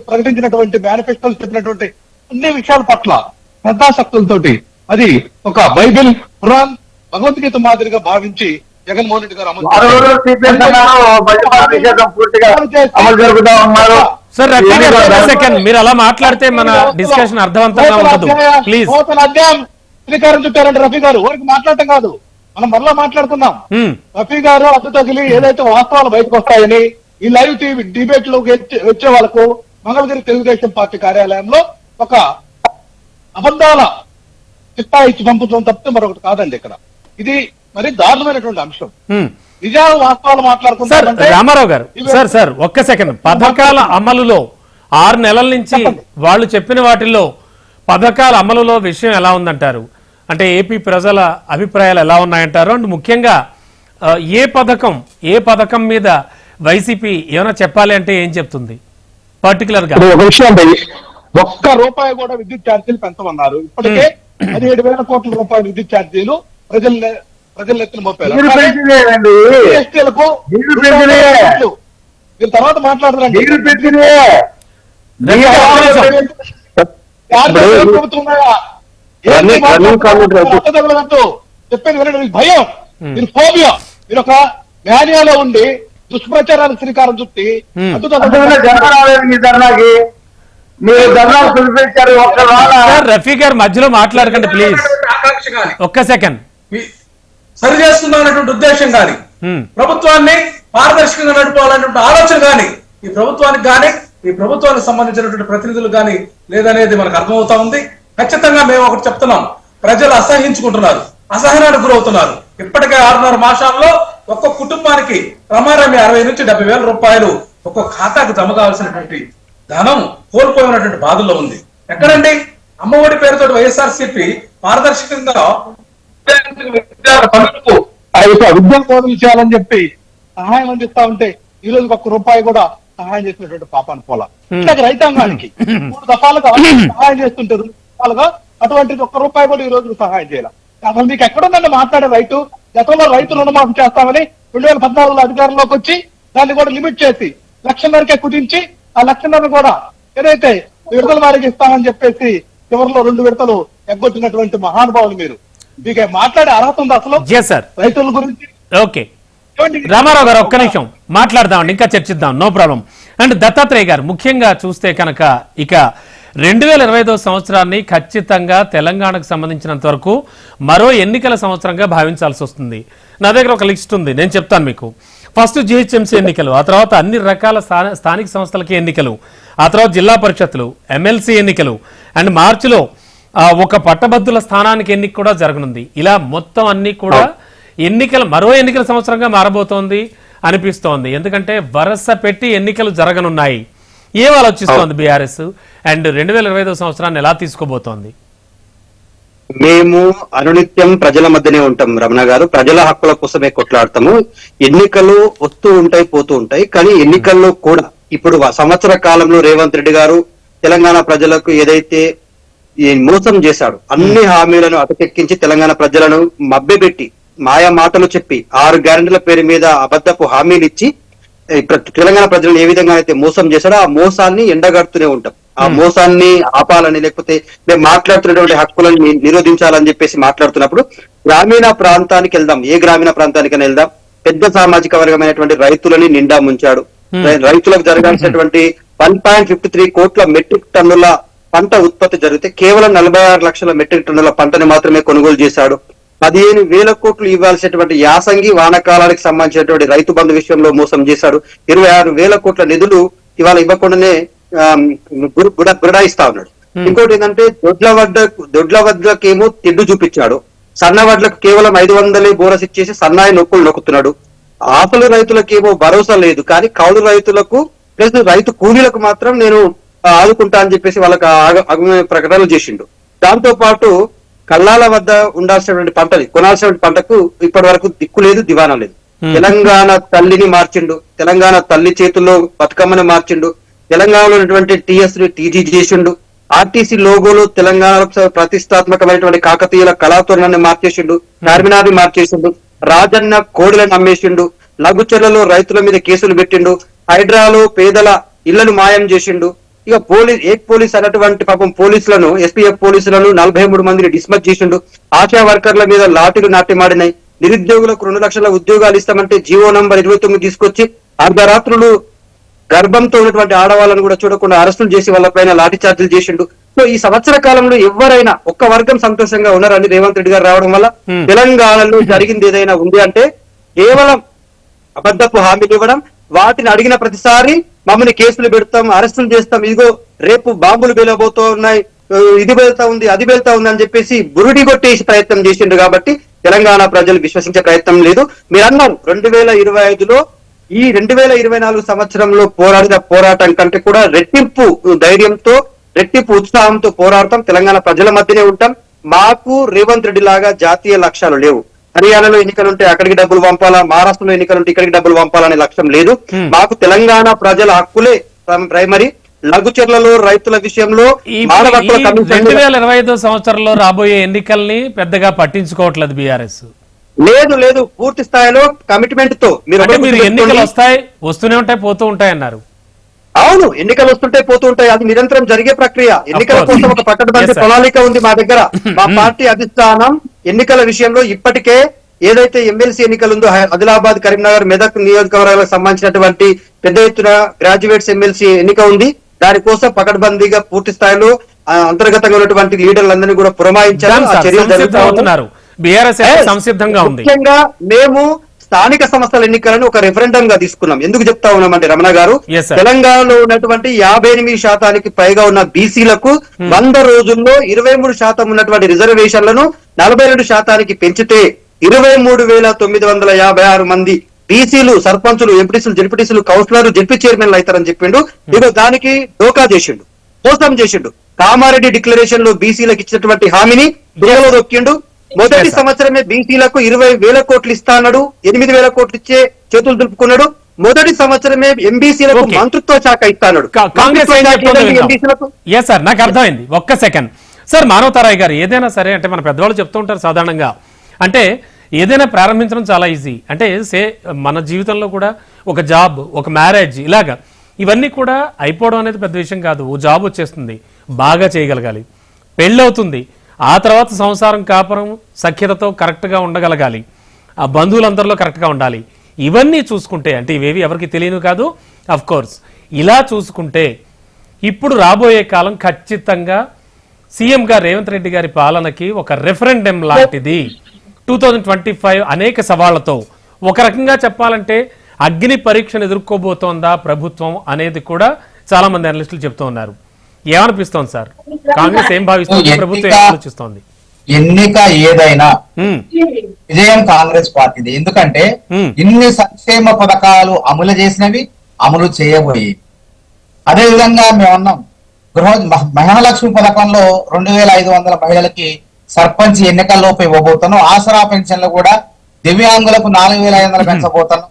ప్రకటించినటువంటి, మేనిఫెస్టోలు చెప్పినటువంటి అన్ని విషయాల పట్ల శ్రద్ధాశక్తులతోటి అది ఒక బైబిల్, ఖురాన్, భగవద్గీత మాదిరిగా భావించి జగన్మోహన్ రెడ్డి గారు సార్ రఫీ గారు సెకండ్, మీరు అలా మాట్లాడితే మన డిస్కషన్ అర్థవంతంగా ఉండదు ప్లీజ్. నూతన అధ్యాయం శ్రీకారం చుట్టారంటే రఫీ గారు ఊరికి మాట్లాడటం కాదు, మనం మరలా మాట్లాడుకుందాం. రఫీ గారు అడ్డు తగిలి ఏదైతే వాస్తవాలు బయటకు వస్తాయని ఈ లైవ్ టీవీ డిబేట్ లో వచ్చే వాళ్ళకు మంగళగిరి తెలుగుదేశం పార్టీ కార్యాలయంలో ఒక అబద్ధాల చిట్టా ఇచ్చి పంపుతాం తప్పితే మరొకటి కాదండి. ఇక్కడ ఇది మరి దారుణమైనటువంటి అంశం. నిజాలు వాస్తవాలు మాట్లాడుకుంటారు. రామారావు గారు సార్ ఒక్క సెకండ్, పథకాల అమలులో 6 నెలల నుంచి వాళ్ళు చెప్పిన వాటిల్లో పథకాల అమలులో విషయం ఎలా ఉందంటారు? అంటే ఏపీ ప్రజల అభిప్రాయాలు ఎలా ఉన్నాయంటారు? అండ్ ముఖ్యంగా ఏ పథకం మీద వైసీపీ ఏమైనా చెప్పాలి అంటే ఏం చెప్తుంది పర్టికులర్ గా? ఒక విషయం, ఒక్క రూపాయి కూడా విద్యుత్ ఛార్జీలు పెంచమన్నారు. ఇప్పటికే 17,000 కోట్ల రూపాయల విద్యుత్ ఛార్జీలు ప్రజల ఎత్తున మోపారు. తర్వాత మాట్లాడతారండి. చెప్పేది వినండి, భయం, మీరు ఫోబియా, మీరు ఒక మ్యానియాలో ఉండి దుష్ప్రచారానికి శ్రీకారం చుట్టి రఫీ గారు మధ్యలో మాట్లాడకండి ప్లీజ్, ఒక్క సెకండ్. సరి చేస్తుందా అనేటువంటి ఉద్దేశం కానీ, ప్రభుత్వాన్ని పారదర్శకంగా నడుపుకోవాలనేటువంటి ఆలోచన కానీ ఈ ప్రభుత్వానికి కానీ ఈ ప్రభుత్వానికి సంబంధించినటువంటి ప్రతినిధులు కానీ లేదనేది మనకు అర్థమవుతా ఉంది. ఖచ్చితంగా మేము ఒకటి చెప్తున్నాం, ప్రజలు అసహించుకుంటున్నారు, అసహనానికి గురవుతున్నారు. ఇప్పటికే 6.5 మాసాల్లో ఒక్కొక్క కుటుంబానికి రమారమి 60 నుంచి 70 వేల రూపాయలు ఒక్కొక్క ఖాతాకు జమ కావాల్సినటువంటి ధనం కోల్పోయినటువంటి బాధల్లో ఉంది. ఎక్కడండి అమ్మఒడి పేరుతో వైఎస్ఆర్సీపీ పారదర్శకంగా పనులకు ఆ యొక్క విద్యా బోధనలు చేయాలని చెప్పి సహాయం అందిస్తా ఉంటే ఈ రోజు 1 రూపాయి కూడా సహాయం చేసినటువంటి పాపాన్ని పోలా. ఇట్లాగే రైతాంగానికి 3 దఫాలుగా సహాయం చేస్తుంటారు, అటువంటిది 1 రూపాయి కూడా ఈ రోజు సహాయం చేయాలి. అసలు మీకు ఎక్కడుందండి మాట్లాడే రైతు? గతంలో రైతు రుణమాఫీ చేస్తామని 2014లో అధికారంలోకి వచ్చి దాన్ని కూడా లిమిట్ చేసి 1,00,000 కుదించి ఆ 1,00,000 కూడా ఏదైతే విడతల వారికి ఇస్తామని చెప్పేసి చివరిలో 2 విడతలు ఎగ్గొట్టినటువంటి మహానుభావులు మీరు. మీకు మాట్లాడే అర్హత ఉంది అసలు రైతుల గురించి? ఓకే రామారావు గారు ఒక్క నిమిషం మాట్లాడదామండి, ఇంకా చర్చిద్దాం, నో ప్రాబ్లం. అండ్ దత్తాత్రేయ గారు, ముఖ్యంగా చూస్తే కనుక ఇక 2025 సంవత్సరాన్ని ఖచ్చితంగా తెలంగాణకు సంబంధించినంత వరకు మరో ఎన్నికల సంవత్సరంగా భావించాల్సి వస్తుంది. నా దగ్గర ఒక లిస్ట్ ఉంది, నేను చెప్తాను మీకు. ఫస్ట్ జిహెచ్ఎంసీ ఎన్నికలు, ఆ తర్వాత అన్ని రకాల స్థానిక సంస్థలకి ఎన్నికలు, ఆ తర్వాత జిల్లా పరిషత్తులు, ఎమ్మెల్సీ ఎన్నికలు, అండ్ మార్చిలో ఒక పట్టభద్రుల స్థానానికి ఎన్నిక కూడా జరగనుంది. ఇలా మొత్తం అన్ని కూడా మరో ఎన్నికల సంవత్సరంగా మారబోతోంది అనిపిస్తోంది. ఎందుకంటే వరుస పెట్టి ఎన్నికలు జరగనున్నాయి. ఏం ఆలోచిస్తోంది బీఆర్ఎస్ అండ్ 2025 సంవత్సరాన్ని ఎలా తీసుకోబోతోంది? మేము అనునిత్యం ప్రజల మధ్యనే ఉంటాం రమణ గారు, ప్రజల హక్కుల కోసమే కొట్లాడతాము. ఎన్నికలు వస్తూ ఉంటాయి, పోతూ ఉంటాయి, కానీ ఎన్నికల్లో కూడా ఇప్పుడు సంవత్సర కాలంలో రేవంత్ రెడ్డి గారు తెలంగాణ ప్రజలకు ఏదైతే మోసం చేశాడు, అన్ని హామీలను అటకెక్కించి తెలంగాణ ప్రజలను మభ్యపెట్టి మాయా మాటలు చెప్పి 6 గ్యారెంటీల పేరు మీద అబద్ధపు హామీలు ఇచ్చి తెలంగాణ ప్రజలను ఏ విధంగా అయితే మోసం చేశాడో ఆ మోసాన్ని ఎండగడుతూనే ఉంటాం. ఆ మోసాన్ని ఆపాలని, లేకపోతే మేము మాట్లాడుతున్నటువంటి హక్కులను నిరోధించాలని చెప్పేసి మాట్లాడుతున్నప్పుడు గ్రామీణ ప్రాంతానికి వెళ్దాం. ఏ గ్రామీణ ప్రాంతానికైనా వెళ్దాం. పెద్ద సామాజిక వర్గమైనటువంటి రైతులని నిండా ముంచాడు. రైతులకు జరగాల్సినటువంటి 1.53 కోట్ల మెట్రిక్ టన్నుల పంట ఉత్పత్తి జరిగితే కేవలం 46 లక్షల మెట్రిక్ టన్నుల పంటని మాత్రమే కొనుగోలు చేశాడు. 15,000 కోట్లు ఇవ్వాల్సినటువంటి యాసంగి వానకాలానికి సంబంధించినటువంటి రైతు బంధు విషయంలో మోసం చేశాడు. 26,000 కోట్ల నిధులు ఇవాళ ఇవ్వకుండానే బుడాయిస్తా ఉన్నాడు. ఇంకోటి ఏంటంటే దొడ్ల వడ్లకేమో తిడ్డు చూపించాడు. సన్న వడ్లకు కేవలం 500 బోనస్ ఇచ్చేసి సన్నాయి నొక్కులు నొక్కుతున్నాడు. ఆపలు రైతులకేమో భరోసా లేదు, కానీ కౌలు రైతులకు ప్లస్ రైతు కూలీలకు మాత్రం నేను ఆదుకుంటా అని చెప్పేసి వాళ్ళకి ప్రకటనలు చేసిండు. దాంతో పాటు కల్లాల వద్ద ఉండాల్సినటువంటి పంటని కొనాల్సినటువంటి పంటకు ఇప్పటి వరకు దిక్కు లేదు, దివానా లేదు. తెలంగాణ తల్లిని మార్చిండు, తెలంగాణ తల్లి చేతుల్లో బతుకమ్మని మార్చిండు, తెలంగాణలో ఉన్నటువంటి టీఎస్ ని టీజీ చేసిండు, ఆర్టీసీ లోగోలో తెలంగాణలో ప్రతిష్టాత్మకమైనటువంటి కాకతీయుల కళాతోరణాన్ని మార్చేసిండు, చార్మినార్ని మార్చేసిండు, రాజన్న కోడిలను అమ్మేసిండు, లఘుచర్లలో రైతుల మీద కేసులు పెట్టిండు, హైడ్రాలో పేదల ఇళ్లను మాయం చేసిండు. ఇక పోలీస్ అన్నటువంటి పాపం పోలీసులను, ఎస్పీఎఫ్ పోలీసులను 43 మందిని డిస్మిస్ చేసిండు. ఆశా వర్కర్ల మీద లాఠీలు నాట్యమాడినాయి. నిరుద్యోగులకు 2 లక్షల ఉద్యోగాలు ఇస్తామంటే జీవో నంబర్ 29 తీసుకొచ్చి అర్ధరాత్రులు గర్భంతో ఉన్నటువంటి ఆడవాళ్ళను కూడా చూడకుండా అరెస్టులు చేసి వాళ్ళపైన లాఠీ చార్జీలు చేసిండు. సో ఈ సంవత్సర కాలంలో ఎవరైనా ఒక్క వర్గం సంతోషంగా ఉన్నారని రేవంత్ రెడ్డి గారు రావడం వల్ల తెలంగాణలో జరిగింది ఏదైనా ఉంది అంటే కేవలం అబద్ధపు హామీలు ఇవ్వడం, వాటిని అడిగిన ప్రతిసారి మమ్మల్ని కేసులు పెడతాం, అరెస్టులు చేస్తాం, ఇదిగో రేపు బాంబులు పేలబోతూ ఉన్నాయి, ఇది వెళ్తా ఉంది, అది వెళ్తా ఉంది అని చెప్పేసి బురుడి కొట్టేసి ప్రయత్నం చేసిండు. కాబట్టి తెలంగాణ ప్రజలు విశ్వసించే ప్రయత్నం లేదు. మీరు అన్నారు 2025లో ఈ 2024 సంవత్సరంలో పోరాడిన పోరాటం కంటే కూడా రెట్టింపు ధైర్యంతో, రెట్టింపు ఉత్సాహంతో పోరాడతాం. తెలంగాణ ప్రజల మధ్యనే ఉంటాం. మాకు రేవంత్ రెడ్డి లాగా జాతీయ లక్ష్యాలు లేవు. హర్యానాలో ఎన్నికలుంటే అక్కడికి డబ్బులు పంపాలా, మహారాష్ట్రలో ఎన్నికలుంటే ఇక్కడికి డబ్బులు పంపాలనే లక్ష్యం లేదు. మాకు తెలంగాణ ప్రజల హక్కులే ప్రైమరీ. లఘుచర్లలో రైతుల విషయంలో 2025 సంవత్సరంలో రాబోయే ఎన్నికల్ని పెద్దగా పట్టించుకోవట్లేదు బీఆర్ఎస్. లేదు పూర్తి స్థాయిలో కమిట్మెంట్ తో మీరు ఎన్నికలు వస్తూనే ఉంటాయి, పోతూ ఉంటాయి అన్నారు. అవును, ఎన్నికలు వస్తుంటే పోతూ ఉంటాయి, అది నిరంతరం జరిగే ప్రక్రియ. ఎన్నికల కోసం ఒక పకడ్బందీ ప్రణాళిక ఉంది మా దగ్గర. మా పార్టీ అధిష్టానం ఎన్నికల విషయంలో ఇప్పటికే ఏదైతే ఎమ్మెల్సీ ఎన్నికలు ఉందో ఆదిలాబాద్, కరీంనగర్, మెదక్ నియోజకవర్గాలకు సంబంధించినటువంటి పెద్ద ఎత్తున గ్రాడ్యుయేట్స్ ఎమ్మెల్సీ ఎన్నిక ఉంది. దానికోసం పకడ్బందీగా పూర్తి స్థాయిలో అంతర్గతంగా ఉన్నటువంటి లీడర్లందరినీ కూడా పురమాయించారు. ఆ చర్యలు జరుగుతున్నారు. బీఆర్ఎస్ సంసిద్ధంగా ఉంది. ముఖ్యంగా మేము స్థానిక సంస్థల ఎన్నికలను ఒక రెఫరెండం గా తీసుకున్నాం. ఎందుకు చెప్తా ఉన్నామంటే రమణ గారు, Yes, sir. తెలంగాణలో ఉన్నటువంటి 58% పైగా ఉన్న బీసీలకు 100 రోజుల్లో 23% ఉన్నటువంటి రిజర్వేషన్లను 42% పెంచితే 23,956 మంది బీసీలు సర్పంచులు, ఎంపీటీసీలు, జెడ్పీటీసీలు, కౌన్సిలర్లు, జెడ్పీ చైర్మన్లు అవుతారని చెప్పిండు. ఇదో దానికి డోకా చేసిండు, మోసం చేసిండు. కామారెడ్డి డిక్లరేషన్ లో బీసీలకు ఇచ్చినటువంటి హామీని దొంగలో దొక్కిండు. మొదటి సంవత్సరమే బీసీలకు 20,000 కోట్లు ఇస్తా అన్నాడు, 8,000 కోట్లు ఇచ్చే చేతులు దులుపుకున్నాడు. మొదటి సంవత్సరమే ఎంబీసీలకు Okay. మంత్రిత్వ శాఖ ఇస్తా అన్నాడు. కాంగ్రెస్ ఏం చెప్తుందో విందాం. ఎంబీసీలకు ఎస్ సార్, నాకు అర్థమైంది. ఒక్క సెకండ్ సార్. మానవతారాయ్ గారు, ఏదైనా సరే అంటే మన పెద్దవాళ్ళు చెప్తూ ఉంటారు సాధారణంగా, అంటే ఏదైనా ప్రారంభించడం చాలా ఈజీ. అంటే మన జీవితంలో కూడా ఒక జాబ్, ఒక మ్యారేజ్, ఇలాగా ఇవన్నీ కూడా అయిపోవడం అనేది పెద్ద విషయం కాదు. ఓ జాబ్ వచ్చేస్తుంది, బాగా చేయగలగాలి, పెళ్ళవుతుంది, ఆ తర్వాత సంసారం, కాపురం సఖ్యతతో కరెక్ట్గా ఉండగలగాలి, ఆ బంధువులందరిలో కరెక్ట్గా ఉండాలి. ఇవన్నీ చూసుకుంటే, అంటే ఇవేవి ఎవరికి తెలియను కాదు, అఫ్ కోర్స్. ఇలా చూసుకుంటే ఇప్పుడు రాబోయే కాలం ఖచ్చితంగా సీఎం గారు రేవంత్ రెడ్డి గారి పాలనకి ఒక రెఫరెండం లాంటిది. 2025 అనేక సవాళ్లతో, ఒక రకంగా చెప్పాలంటే అగ్ని పరీక్షను ఎదుర్కోబోతోందా ప్రభుత్వం అనేది కూడా చాలా మంది అనలిస్టులు చెప్తూ ఉన్నారు. ఏమనిపిస్తోంది సార్? కాంగ్రెస్ ఏం భావిస్తోంది, ప్రభుత్వం ఏం ఆలోచిస్తోంది? ఎన్నిక ఏదైనా విజయం కాంగ్రెస్ పార్టీది. ఎందుకంటే ఇన్ని సంక్షేమ పథకాలు అమలు చేసినవి, అమలు చేయబోయి. అదే విధంగా మేము అన్నాం, మహాలక్ష్మి పథకంలో 2,500 మహిళలకి సర్పంచ్ ఎన్నికల్లోపు ఇవ్వబోతున్నాం. ఆసరా పెన్షన్లు కూడా దివ్యాంగులకు 4,500 పెంచబోతున్నాం.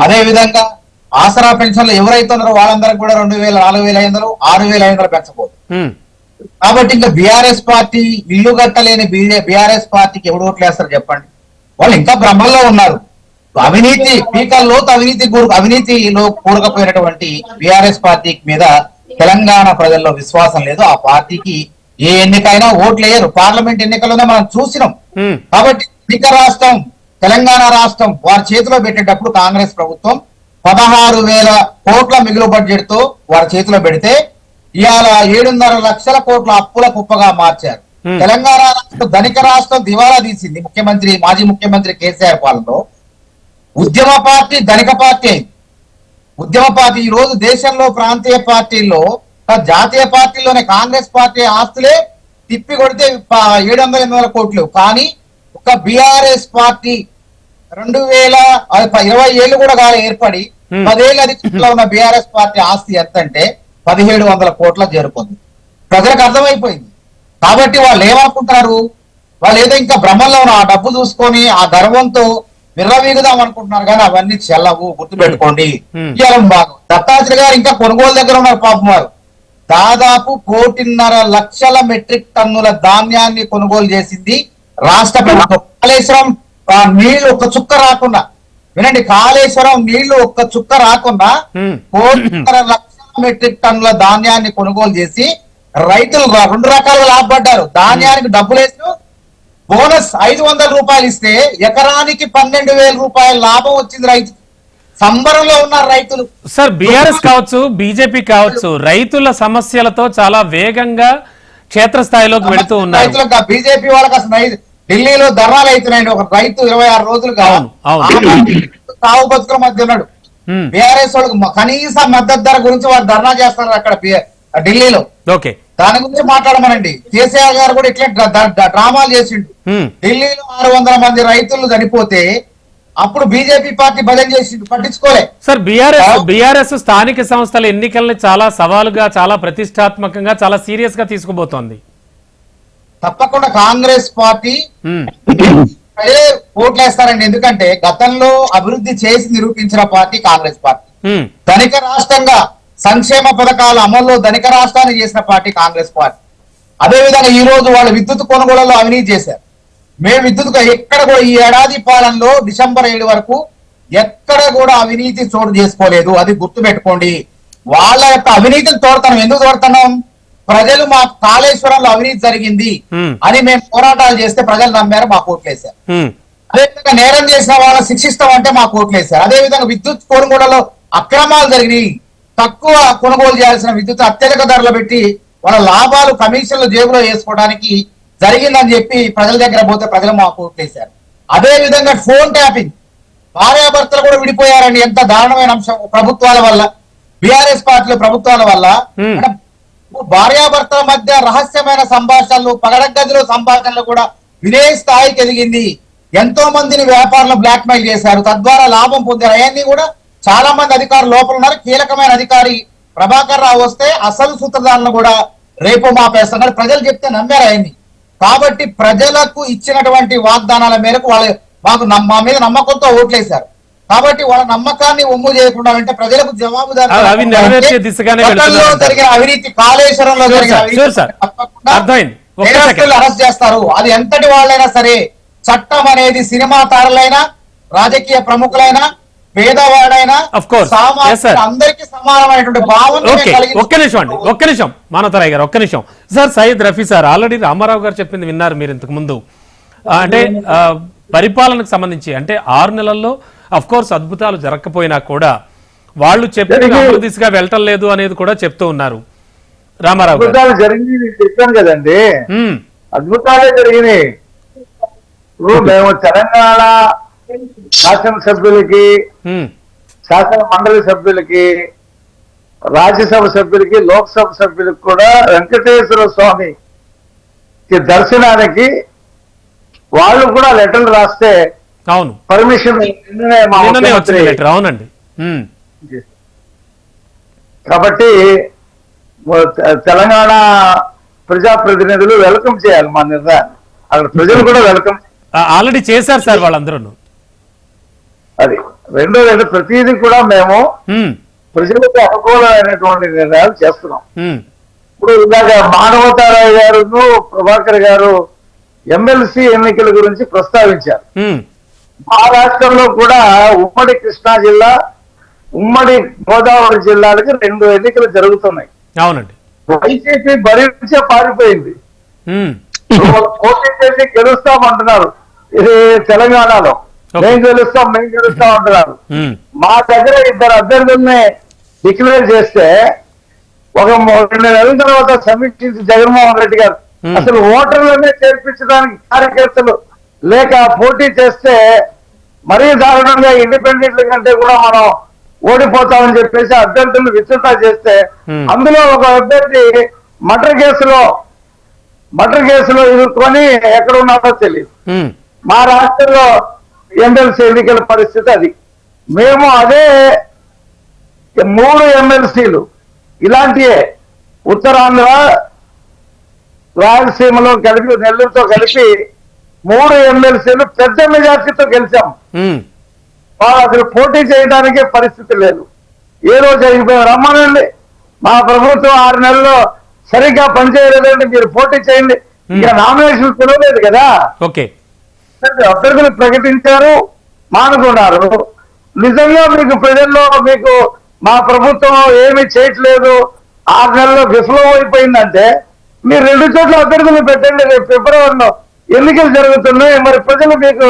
అదే విధంగా ఆసరా పెన్షన్లు ఎవరైతే ఉన్నారో వాళ్ళందరికీ కూడా 2,000, 4,500, 6,500 పెంచబోతున్నాం. కాబట్టి ఇంకా బీఆర్ఎస్ పార్టీ, ఇల్లు కట్టలేని బీఆర్ఎస్ పార్టీకి ఎవడు ఓట్లు వేస్తారు చెప్పండి? వాళ్ళు ఇంకా భ్రమల్లో ఉన్నారు. అవినీతి పీకల్లో అవినీతిలో కూరకపోయినటువంటి బీఆర్ఎస్ పార్టీ మీద తెలంగాణ ప్రజల్లో విశ్వాసం లేదు. ఆ పార్టీకి ఏ ఎన్నికైనా ఓట్లు వేయరు. పార్లమెంట్ ఎన్నికల్లోనే మనం చూసినాం. కాబట్టి అధిక రాష్ట్రం తెలంగాణ రాష్ట్రం వారి చేతిలో పెట్టేటప్పుడు కాంగ్రెస్ ప్రభుత్వం 16,000 కోట్ల మిగులు బడ్జెట్ తో వారి చేతిలో పెడితే ఇవాళ 7.5 లక్షల కోట్ల అప్పుల కుప్పగా మార్చారు. తెలంగాణ రాష్ట్రం ధనిక రాష్ట్రం దివాలా తీసింది. మాజీ ముఖ్యమంత్రి కేసీఆర్ పాలనలో ఉద్యమ పార్టీ ధనిక పార్టీ అయింది. ఉద్యమ పార్టీ ఈ రోజు దేశంలో ప్రాంతీయ పార్టీల్లో, జాతీయ పార్టీలోనే కాంగ్రెస్ పార్టీ ఆస్తులే తిప్పి కొడితే 700-800 కోట్లు. కానీ ఒక బీఆర్ఎస్ పార్టీ 2020 ఏళ్ళు కూడా కాదు ఏర్పడి 10 ఏళ్ళు అధికారంలో ఉన్న బీఆర్ఎస్ పార్టీ ఆస్తి ఎంత అంటే 1,700 కోట్ల చేరుకుంది. ప్రజలకు అర్థమైపోయింది. కాబట్టి వాళ్ళు ఏమనుకుంటున్నారు, వాళ్ళు ఏదో ఇంకా భ్రమంలో ఉన్న ఆ డబ్బు చూసుకొని ఆ గర్వంతో విర్రవీగుదాం అనుకుంటున్నారు. కానీ అవన్నీ చెల్లవు, గుర్తుపెట్టుకోండి. దత్తాత్రేయ గారు ఇంకా కొనుగోలు దగ్గర ఉన్నారు. పాపం వారు దాదాపు 1.5 లక్షల మెట్రిక్ టన్నుల ధాన్యాన్ని కొనుగోలు చేసింది రాష్ట్ర ప్రభుత్వం. కాళేశ్వరం నీళ్లు ఒక్క చుక్క రాకుండా, వినండి, కాళేశ్వరం నీళ్లు ఒక్క చుక్క రాకుండా 1.5 లక్షల మెట్రిక్ టన్నుల ధాన్యాన్ని కొనుగోలు చేసి రైతులు 2 రకాలుగా లాభపడ్డారు. ధాన్యానికి డబ్బులు వేస్తూ బోనస్ 500 రూపాయలు ఇస్తే ఎకరానికి 12,000 రూపాయల లాభం వచ్చింది రైతు. సంబరంలో ఉన్నారు రైతులు. సార్, బీఆర్ఎస్ కావచ్చు, బీజేపీ కావచ్చు, రైతుల సమస్యలతో చాలా వేగంగా క్షేత్రస్థాయిలోకి వెళుతూ ఉన్నారు. రైతులకు బీజేపీ వాళ్ళకి అసలు ఢిల్లీలో ధర్నాలు అవుతున్నాయండి. ఒక రైతు 26 రోజులుగా సాగు బతుకుల మధ్య ఉన్నాడు. బీఆర్ఎస్ వాళ్ళకి కనీస మద్దతు ధర గురించి వాళ్ళు ధర్నా చేస్తున్నారు అక్కడ ఢిల్లీలో. ఓకే, దాని గురించి మాట్లాడమనండి. కేసీఆర్ గారు కూడా ఇట్లా డ్రామాలు చేసిండు. ఢిల్లీలో 600 మంది రైతులు చనిపోతే అప్పుడు బీజేపీ పార్టీ బదిలీ చేసిండు, పట్టించుకోలే. సార్, బీఆర్ఎస్ స్థానిక సంస్థల ఎన్నికల్ని చాలా సవాలుగా, చాలా ప్రతిష్టాత్మకంగా, చాలా సీరియస్ గా తీసుకుపోతోంది. తప్పకుండా కాంగ్రెస్ పార్టీ ఓట్లేస్తారండి. ఎందుకంటే గతంలో అభివృద్ధి చేసి నిరూపించిన పార్టీ కాంగ్రెస్ పార్టీ. ధనిక రాష్ట్రంగా సంక్షేమ పథకాల అమల్లో ధనిక రాష్ట్రాన్ని చేసిన పార్టీ కాంగ్రెస్ పార్టీ. అదేవిధంగా ఈ రోజు వాళ్ళు విద్యుత్ కొనుగోళ్లలో అవినీతి చేశారు. మేము విద్యుత్ ఎక్కడ కూడా ఈ ఏడాది పాలనలో డిసెంబర్ 7 వరకు ఎక్కడ కూడా అవినీతి చోటు చేసుకోలేదు. అది గుర్తు పెట్టుకోండి. వాళ్ళ యొక్క అవినీతిని తోడుతున్నాం. ఎందుకు తోడుతున్నాం? ప్రజలు మా కాళేశ్వరంలో అవినీతి జరిగింది అని మేము పోరాటాలు చేస్తే ప్రజలు నమ్మారు, మాకు ఓట్లేశారు. అదేవిధంగా నేరం చేసిన వాళ్ళని శిక్షిస్తామంటే మాకు ఓట్లేశారు. అదేవిధంగా విద్యుత్ కొనుగోళ్లలో అక్రమాలు జరిగినాయి. తక్కువ కొనుగోలు చేయాల్సిన విద్యుత్ అత్యధిక ధరలు పెట్టి వాళ్ళ లాభాలు, కమిషన్లు జేబులో వేసుకోవడానికి జరిగిందని చెప్పి ప్రజల దగ్గర పోతే ప్రజలు మాకు ఓట్లేశారు. అదే విధంగా ఫోన్ ట్యాపింగ్ భార్యాభర్తలు కూడా విడిపోయారండి. ఎంత దారుణమైన అంశం ప్రభుత్వాల వల్ల, బీఆర్ఎస్ పార్టీల ప్రభుత్వాల వల్ల. అంటే భార్యాభర్తల మధ్య రహస్యమైన సంభాషణలు, పగడగదిలో సంభాషణలు కూడా వినే స్థాయికి ఎదిగింది. ఎంతో మందిని వ్యాపారులు బ్లాక్ మెయిల్ చేశారు, తద్వారా లాభం పొందారు. అవన్నీ కూడా చాలా మంది అధికారులు లోపల ఉన్నారు. కీలకమైన అధికారి ప్రభాకర్ రావు వస్తే అసలు సూత్రధారులను కూడా రేపు మాపేస్తున్నారు. ప్రజలు చెప్తే నమ్మారు ఆయన్ని. కాబట్టి ప్రజలకు ఇచ్చినటువంటి వాగ్దానాల మేరకు వాళ్ళు మా మీద నమ్మకంతో ఓట్లేశారు. కాబట్టి వాళ్ళ నమ్మకాన్ని ఒమ్ము చేయకుండా అంటే ప్రజలకు అవి నెరవేర్చే దిశగానే వెళ్తున్నారు. జరిగిన అవినీతి, కాళేశ్వరంలో జరిగిన అవినీతి అరెస్ట్ చేస్తారు. అది ఎంతటి వాళ్ళైనా సరే. చట్టం అనేది సినిమా తారలైనా, రాజకీయ ప్రముఖులైనా, పేదవాడైనా, అందరికీ సమానమైనటువంటి భావన. ఒక్క నిమిషం అండి, ఒక్క నిమిషం మానవతరాయ్ గారు, ఒక్క నిమిషం sir. Syed Rafi sir already Ramarao garu చెప్పింది విన్నారు మీరు ఇంతకు ముందు. అంటే పరిపాలనకు సంబంధించి అంటే 6 నెలల్లో అఫ్ కోర్స్ అద్భుతాలు జరగకపోయినా కూడా వాళ్ళు చెప్పిన అమలు దిశగా వెళ్ళటం లేదు అనేది కూడా చెప్తూ ఉన్నారు రామారావు గారు. అద్భుతాలు జరిగింది చెప్పాను కదండి, అద్భుతాలే జరిగినాయి. మేము తెలంగాణ శాసనసభ్యులకి, శాసన మండలి సభ్యులకి, రాజ్యసభ సభ్యులకి, లోక్సభ సభ్యులకి కూడా వెంకటేశ్వర స్వామి దర్శనానికి వాళ్ళు కూడా లెటర్లు రాస్తే అవును పర్మిషన్ అవునండి. కాబట్టి తెలంగాణ ప్రజాప్రతినిధులు వెల్కమ్ చేయాలి మా నిర్ణయాన్ని. అక్కడ ప్రజలు కూడా వెల్కమ్ ఆల్రెడీ చేశారు సార్ వాళ్ళందరూ. అది రెండోది, ప్రతిదీ కూడా మేము ప్రజలకు అనుకూలమైనటువంటి నిర్ణయాలు చేస్తున్నాం. ఇప్పుడు ఇలాగ మానవతారాయ్ గారు, ప్రభాకర్ గారు ఎమ్మెల్సీ ఎన్నికల గురించి ప్రస్తావించారు. మా రాష్ట్రంలో కూడా ఉమ్మడి కృష్ణా జిల్లా, ఉమ్మడి గోదావరి జిల్లాలకి 2 ఎన్నికలు జరుగుతున్నాయి. అవునండి. వైసీపీ బరి నుంచే పారిపోయింది. పోటీ చేసి గెలుస్తామంటున్నారు ఇది తెలంగాణలో. మేము గెలుస్తాం అంటున్నారు. మా దగ్గర 2 అభ్యర్థుల్ని డిక్లేర్ చేస్తే ఒక 2 నెలల తర్వాత సమీక్షించి జగన్మోహన్ రెడ్డి గారు అసలు ఓటర్లనే చేర్పించడానికి కార్యకర్తలు లేక పోటీ చేస్తే మరీ దారుణంగా ఇండిపెండెంట్ల కంటే కూడా మనం ఓడిపోతామని చెప్పేసి అభ్యర్థులను విత్డ్రా చేస్తే అందులో ఒక అభ్యర్థి మర్డర్ కేసులో ఎదుర్కొని ఎక్కడ ఉన్నారో తెలియదు. మా రాష్ట్రంలో ఎమ్మెల్సీ ఎన్నికల పరిస్థితి అది. మేము అదే 3 ఎమ్మెల్సీలు ఇలాంటియే ఉత్తరాంధ్ర, రాయలసీమలో కలిపి, నెల్లూరుతో కలిపి 3 ఎమ్మెల్సీలు పెద్ద మెజార్టీతో గెలిచాం. వాళ్ళు అసలు పోటీ చేయడానికే పరిస్థితి లేదు. ఏదో జరిగిపోయారు. రమ్మనండి, మా ప్రభుత్వం 6 నెలల్లో సరిగ్గా పనిచేయలేదంటే మీరు పోటీ చేయండి. ఇంకా నామినేషన్ పిలవలేదు కదా. ఓకే, అభ్యర్థులు ప్రకటించారు, మానుకున్నారు. నిజంగా మీకు ప్రజల్లో మీకు మా ప్రభుత్వం ఏమీ చేయట్లేదు, 6 నెలల్లో విఫలం అయిపోయిందంటే మీరు 2 చోట్ల అభ్యర్థులు పెట్టండి. రేపు ఫిబ్రవరిలో ఎన్నికలు జరుగుతున్నాయి. మరి ప్రజలు మీకు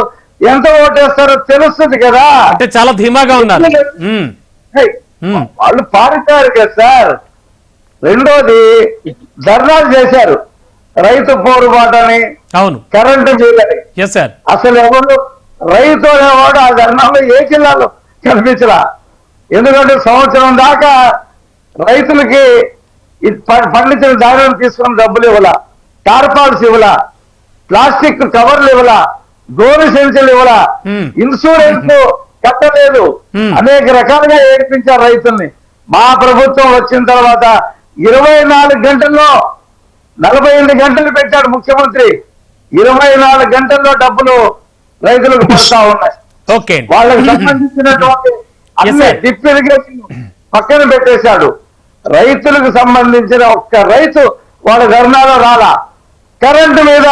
ఎంత ఓటేస్తారో తెలుస్తుంది కదా. అంటే చాలా ధీమాగా ఉన్నారు. వాళ్ళు పారిపోయారు కదా సార్. రెండోది, ధర్నాలు చేశారు, రైతు పోరుబాటని, అవును, కరెంటు బిల్లని. అసలు ఎవరు రైతు అనేవాడు ఆ ధర్నాలో ఏ జిల్లాలో కనిపించరా. ఎందుకంటే సంవత్సరం దాకా రైతులకి పండించిన ధాన్యం తీసుకున్న డబ్బులు ఇవ్వలా, టార్పాల్స్ ఇవ్వలా, ప్లాస్టిక్ కవర్లు ఇవ్వలా, గోరు సెంచులు ఇవ్వలా, ఇన్సూరెన్స్ కట్టలేదు, అనేక రకాలుగా ఏడిపించారు రైతుల్ని. మా ప్రభుత్వం వచ్చిన తర్వాత 24 గంటల్లో 48 గంటలు పెట్టాడు ముఖ్యమంత్రి. 24 గంటల్లో డబ్బులు రైతులకు పడతా ఉన్నాయి. వాళ్ళకి సంబంధించినటువంటి డ్రిప్ ఇరిగేషన్ పక్కన పెట్టేశాడు. రైతులకు సంబంధించిన ఒక్క రైతు వాళ్ళ ధర్నాలో రాలా. కరెంటు మీద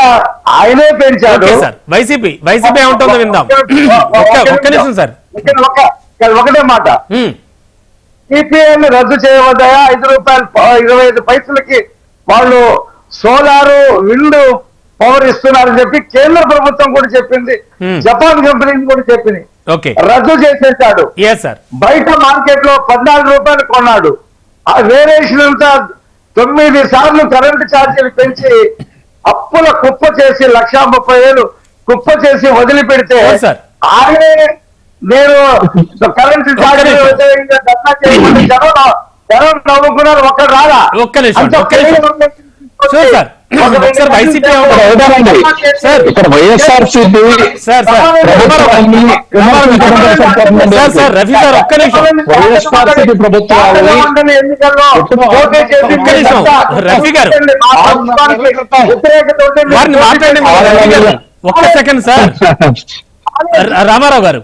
ఆయనే పెంచాడు. వైసీపీ ఏమంటుందో విందాం. ఒకటే మాట, ఈపీఐని రద్దు చేయవద్దాయా, ₹5.25 వాళ్ళు సోలారు, విండ్ పవర్ ఇస్తున్నారని చెప్పి కేంద్ర ప్రభుత్వం కూడా చెప్పింది, జపాన్ కంపెనీ కూడా చెప్పింది. రద్దు చేసేసాడు. బయట మార్కెట్ లో ₹14 కొన్నాడు. ఆ వేరియేషన్ అంతా 9 సార్లు కరెంటు ఛార్జీలు పెంచి అప్పుల కుప్ప చేసి 1,30,000 కుప్ప చేసి వదిలిపెడితే ఆయనే నేను కరెన్సీ ఛార్జీలు వ్యతిరేకంగా ధర్నా చేయమంటే జనం నవ్వుకున్నారు, ఒక్కరు రాలా. ఒక్క నిమిషం. షూర్ సార్, ఒకసారి వైసీపీ సార్, ఇక్కడ వైఎస్ఆర్సీపీ సార్ రఫీ సార్ ఒక్క నిమిషం. వైఎస్ఆర్సీపీ ప్రభుత్వాలు రఫీ గారు వారిని మాట్లాడండి. ఒక్క సెకండ్ సార్. రామారావు గారు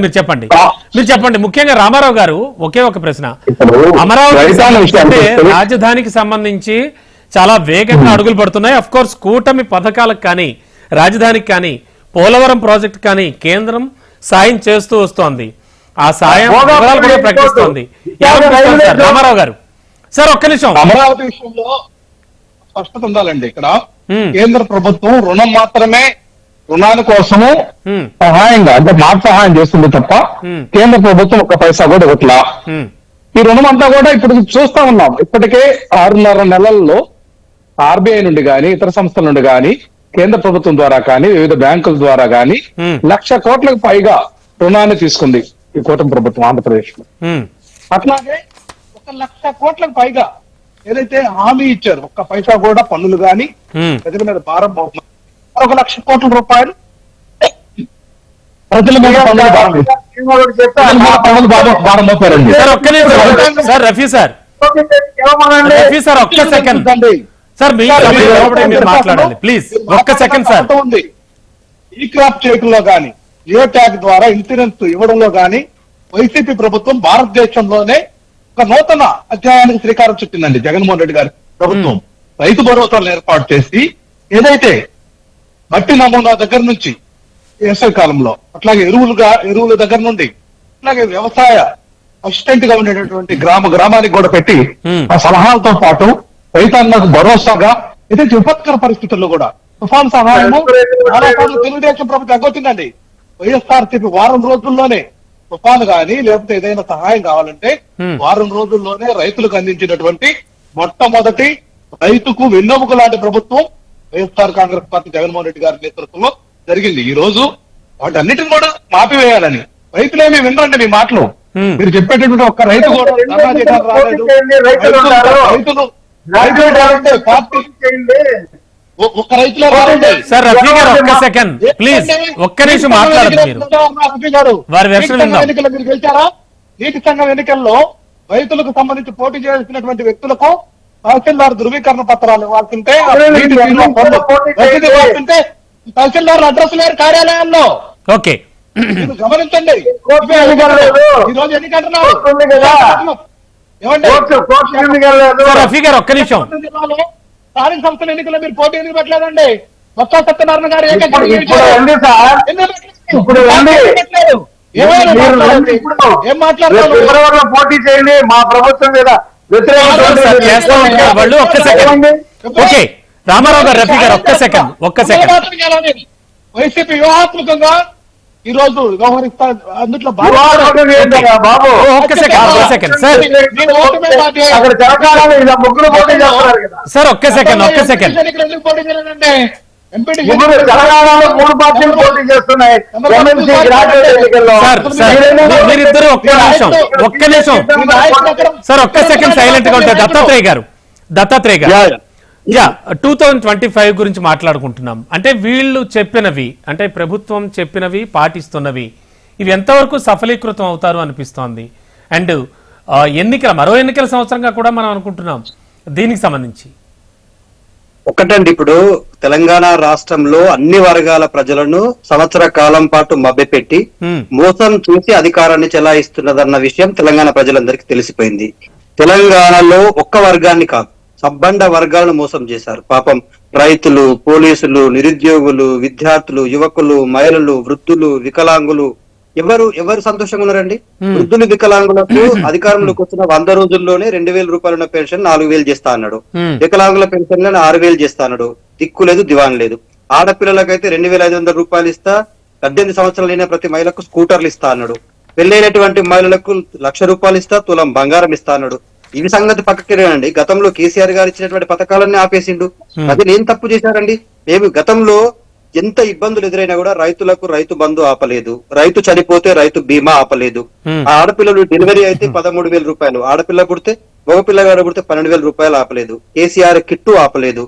మీరు చెప్పండి. ముఖ్యంగా రామారావు గారు ఒకే ఒక ప్రశ్న. అమరావతి అంటే రాజధానికి సంబంధించి చాలా వేగంగా అడుగులు పడుతున్నాయి. అఫ్ కోర్స్ కూటమి పథకాలకు కానీ రాజధానికి కానీ పోలవరం ప్రాజెక్ట్ కానీ కేంద్రం సాయం చేస్తూ వస్తోంది. ఆ సాయం వివరాలు కూడా ప్రకటిస్తోంది. రామారావు గారు సార్ ఒక్క నిమిషం. అమరావతి విషయంలో స్పష్టత ఉండాలండి. ఇక్కడ కేంద్ర ప్రభుత్వం రుణం మాత్రమే, రుణాని కోసము సహాయంగా అంటే మాట సహాయం చేస్తుంది తప్ప కేంద్ర ప్రభుత్వం ఒక్క పైసా కూడా ఇవ్వట్లా. ఈ రుణం అంతా కూడా ఇప్పుడు చూస్తా ఉన్నాం. ఇప్పటికే 6.5 నెలల్లో ఆర్బీఐ నుండి గాని ఇతర సంస్థల నుండి గాని కేంద్ర ప్రభుత్వం ద్వారా కానీ వివిధ బ్యాంకుల ద్వారా గాని 1,00,000 కోట్లకు పైగా రుణాన్ని తీసుకుంది ఈ కూటమి ప్రభుత్వం ఆంధ్రప్రదేశ్ లో. అట్లాగే 1,00,000 కోట్లకు పైగా ఏదైతే హామీ ఇచ్చారు, ఒక్క పైసా కూడా పన్నులు గాని ప్రజల మీద భారం పోతున్నారు. 1,00,000 కోట్ల రూపాయలు ప్రజల మీద భారం మోపారండి. సార్ రఫీ సార్ ఒక్క సెకండ్ సార్, మీరు మాట్లాడాలి ప్లీజ్. ఒక్క సెకండ్ సార్. ఈ క్రాప్ చేయడంలో గాని జియో ట్యాగ్ ద్వారా ఇన్సూరెన్స్ ఇవ్వడంలో గాని వైసీపీ ప్రభుత్వం భారతదేశంలోనే ఒక నూతన అధ్యాయానికి శ్రీకారం చుట్టిందండి. జగన్మోహన్ రెడ్డి గారి ప్రభుత్వం రైతు భరోసాలను ఏర్పాటు చేసి ఏదైతే మట్టి నమూనా దగ్గర నుంచి వేసవి కాలంలో, అట్లాగే ఎరువుల దగ్గర నుండి, అట్లాగే వ్యవసాయ అసిస్టెంట్ గా ఉండేటటువంటి గ్రామానికి కూడా పెట్టి ఆ సలహాలతో పాటు రైతాంగకు భరోసాగా ఏదైతే విపత్కర పరిస్థితుల్లో కూడా తుఫాను సహాయము చాలా సార్లు తెలుగుదేశం ప్రభుత్వం ఎగ్గొచ్చిందండి. వైఎస్ఆర్సీపీ వారం రోజుల్లోనే తుఫాను గాని లేకపోతే ఏదైనా సహాయం కావాలంటే వారం రోజుల్లోనే రైతులకు అందించినటువంటి మొట్టమొదటి రైతుకు వెన్నెముక లాంటి ప్రభుత్వం వైఎస్ఆర్ కాంగ్రెస్ పార్టీ జగన్మోహన్ రెడ్డి గారి నేతృత్వంలో జరిగింది. ఈ రోజు వాటన్నిటిని కూడా మాపివేయాలని రైతులేమీ వినరండి మీ మాటలు. మీరు చెప్పేటటువంటి ఒక్క రైతు కూడా ఒక్క రైతులే సార్. రఫీ గారు ఒక్క సెకండ్ ప్లీజ్, ఒక్క నిమిషం మాట్లాడదు మీరు. ఎన్నికల్లో మీరు గెలిచారా? నీటి సంఘం ఎన్నికల్లో రైతులకు సంబంధించి పోటీ చేసినటువంటి వ్యక్తులకు తహసీల్దార్ ధృవీకరణ పత్రాలు ఇవ్వాల్సింటే తహసీల్దార్ అడ్రస్ లేరు కార్యాలయాల్లో. ఓకే గమనించండి. ఈ రోజు ఎన్నికంటున్నారు రఫీ గారు ఒక్క నిమిషం. స్థానిక సంస్థల ఎన్నికల్లో మీరు పోటీ ఎందుకు పెట్టలేదండి? బొత్స సత్యనారాయణ గారు ఏం మాట్లాడుతున్నారు? ఫిబ్రవరిలో పోటీ చేయండి, మా ప్రభుత్వం మీద వాళ్ళు ఒక్క సెకండ్. ఓకే రామారావు గారు, రఫీ గారు ఒక్క సెకండ్. వైసీపీ వ్యూహాత్మకంగా ఈ రోజు వ్యవహరిస్తా అందుట్లో బాబు ఒక్క సెకండ్ సార్. ముగ్గురు పోటీ చేస్తున్నారు కదా సార్. ఒక్క సెకండ్ ఎందుకు పోటీ చేయలేదంటే తెలంగాణలో 3 పార్టీలు పోటీ చేస్తున్నాయి. మీరిద్దరు ఒక్క నిమిషం సార్. ఒక్క సెకండ్ సైలెంట్ గా ఉంటారు. దత్తాత్రేయ గారు 2025 గురించి మాట్లాడుకుంటున్నాం. అంటే వీళ్ళు చెప్పినవి, అంటే ప్రభుత్వం చెప్పినవి పాటిస్తున్నవి, ఇవి ఎంతవరకు సఫలీకృతం అవుతారు అనిపిస్తోంది. అండ్ మరో ఎన్నికల సంవత్సరంగా కూడా మనం అనుకుంటున్నాం దీనికి సంబంధించి. ఒకటండి, ఇప్పుడు తెలంగాణ రాష్ట్రంలో అన్ని వర్గాల ప్రజలను సంవత్సర కాలం పాటు మభ్యపెట్టి మోసం చేసి అధికారాన్ని చెలాయిస్తున్నదన్న విషయం తెలంగాణ ప్రజలందరికీ తెలిసిపోయింది. తెలంగాణలో ఒక్క వర్గాన్ని కాదు, సబ్బండ వర్గాలను మోసం చేశారు. పాపం రైతులు, పోలీసులు, నిరుద్యోగులు, విద్యార్థులు, యువకులు, మహిళలు, వృద్ధులు, వికలాంగులు ఎవరు సంతోషంగా ఉన్నారండి? వృద్ధులు, వికలాంగులకు అధికారంలోకి వచ్చిన 100 రోజుల్లోనే 2,000 రూపాయలు ఉన్న పెన్షన్ 4,000 చేస్తా అన్నాడు. వికలాంగుల పెన్షన్ 6,000 చేస్తా అన్నాడు. దిక్కు లేదు, దివాన్ లేదు. ఆడపిల్లలకైతే 2,500 రూపాయలు ఇస్తా, 18 సంవత్సరాలు అయిన ప్రతి మహిళకు స్కూటర్లు ఇస్తా అన్నాడు. పెళ్లైనటువంటి మహిళలకు 1,00,000 రూపాయలు ఇస్తా, తులం బంగారం ఇస్తా అన్నాడు. ఇవి సంగతి పక్కకిరేనండి. గతంలో కేసీఆర్ గారు ఇచ్చినటువంటి పథకాలన్నీ ఆపేసిండు. అది నేను తప్పు చేశారండి. మేము గతంలో ఎంత ఇబ్బందులు ఎదురైనా కూడా రైతులకు రైతు బంధు ఆపలేదు, రైతు చనిపోతే రైతు బీమా ఆపలేదు, ఆ ఆడపిల్లలు డెలివరీ అయితే 13,000 రూపాయలు, ఆడపిల్ల పుడితే మగపిల్లగాడు పుడితే 12,000 రూపాయలు ఆపలేదు, కేసీఆర్ కిట్టు ఆపలేదు.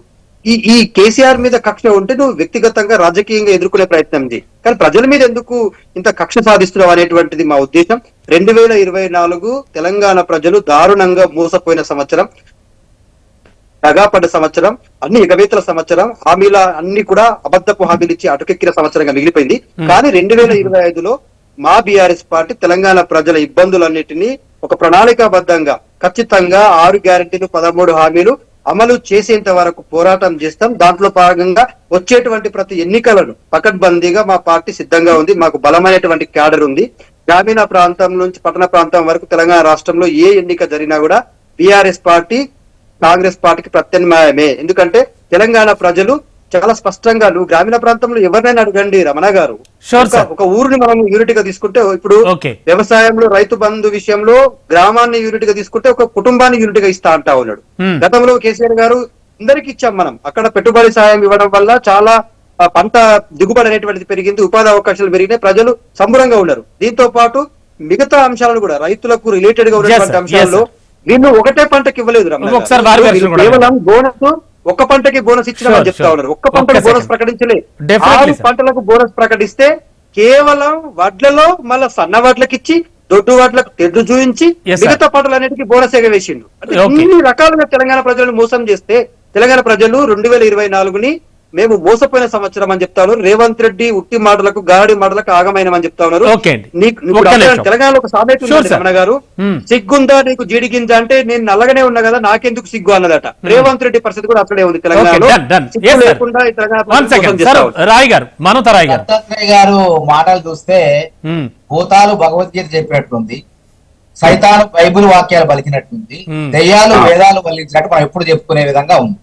ఈ కేసీఆర్ మీద కక్ష ఉంటే నువ్వు వ్యక్తిగతంగా రాజకీయంగా ఎదుర్కొనే ప్రయత్నం చేయి, కానీ ప్రజల మీద ఎందుకు ఇంత కక్ష సాధిస్తున్నావు అనేటువంటిది మా ఉద్దేశం. 2024 తెలంగాణ ప్రజలు దారుణంగా మోసపోయిన సంవత్సరం, దగాపడ్డ సంవత్సరం, అన్ని ఎగవేతల సంవత్సరం, హామీల అన్ని కూడా అబద్ధపు హామీలు ఇచ్చి అటుకెక్కిన సంవత్సరంగా మిగిలిపోయింది. కానీ 2025లో మా బీఆర్ఎస్ పార్టీ తెలంగాణ ప్రజల ఇబ్బందులన్నిటినీ ఒక ప్రణాళికాబద్ధంగా ఖచ్చితంగా 6 గ్యారెంటీలు 13 హామీలు అమలు చేసేంత వరకు పోరాటం చేస్తాం. దాంట్లో భాగంగా వచ్చేటువంటి ప్రతి ఎన్నికలను పకడ్బందీగా మా పార్టీ సిద్ధంగా ఉంది. మాకు బలమైనటువంటి క్యాడర్ ఉంది. గ్రామీణ ప్రాంతం నుంచి పట్టణ ప్రాంతం వరకు తెలంగాణ రాష్ట్రంలో ఏ ఎన్నిక జరిగినా కూడా బీఆర్ఎస్ పార్టీ కాంగ్రెస్ పార్టీకి ప్రత్యామ్నాయమే. ఎందుకంటే తెలంగాణ ప్రజలు చాలా స్పష్టంగా, నువ్వు గ్రామీణ ప్రాంతంలో ఎవరినైనా అడగండి రమణ గారు, ఒక ఊరిని మనం యూనిట్ గా తీసుకుంటే, ఇప్పుడు వ్యవసాయంలో రైతు బంధు విషయంలో గ్రామాన్ని యూనిట్ గా తీసుకుంటే ఒక కుటుంబాన్ని యూనిట్ గా ఇస్తా అంటా ఉన్నాడు. గతంలో కేసీఆర్ గారు అందరికి ఇచ్చాం మనం, అక్కడ పెట్టుబడి సాయం ఇవ్వడం వల్ల చాలా పంట దిగుబడి అనేటువంటిది పెరిగింది, ఉపాధి అవకాశాలు పెరిగినాయి, ప్రజలు సంబరంగా ఉన్నారు. దీంతో పాటు మిగతా అంశాలను కూడా రైతులకు రిలేటెడ్ గా ఉన్నటువంటి అంశాల్లో వీళ్ళు ఒకటే పంటకి ఇవ్వలేదు, కేవలం బోనస్ ఒక్క పంటకి బోనస్ ఇచ్చినామని చెప్తా ఉన్నారు. ఒక్క పంటకి బోనస్ ప్రకటించలే, 6 పంటలకు బోనస్ ప్రకటిస్తే కేవలం వడ్లలో మళ్ళా సన్న వడ్లకి ఇచ్చి దొడ్డు వడ్లకు తెడ్డు చూపించి మిగతా పంటలు అన్నిటికీ బోనస్ ఎగవేసిండు. ఇన్ని రకాలుగా తెలంగాణ ప్రజలను మోసం చేస్తే తెలంగాణ ప్రజలు 2024ని మేము మోసపోయిన సంవత్సరం అని చెప్తా ఉన్నారు. రేవంత్ రెడ్డి ఉట్టి మాటలకు గాడి మాటలకు ఆగమైనమని చెప్తా ఉన్నారు. తెలంగాణలో ఒక సామెత ఉంది రమణ గారు, సిగ్గుందా నీకు జీడి గింజ అంటే నేను నల్లగానే ఉన్నా కదా నాకెందుకు సిగ్గు అన్నదట. రేవంత్ రెడ్డి పరిస్థితి కూడా అక్కడే ఉంది తెలంగాణలో. దత్తాత్రేయ గారు మాటలు చూస్తే భూతాలు భగవద్గీత చెప్పినట్టుంది, సైతాను బైబిల్ వాక్యాలు పలికినట్టుంది, దెయ్యాలు వేదాలు వల్లించినట్టు మనం ఎప్పుడు చెప్పుకునే విధంగా ఉంది.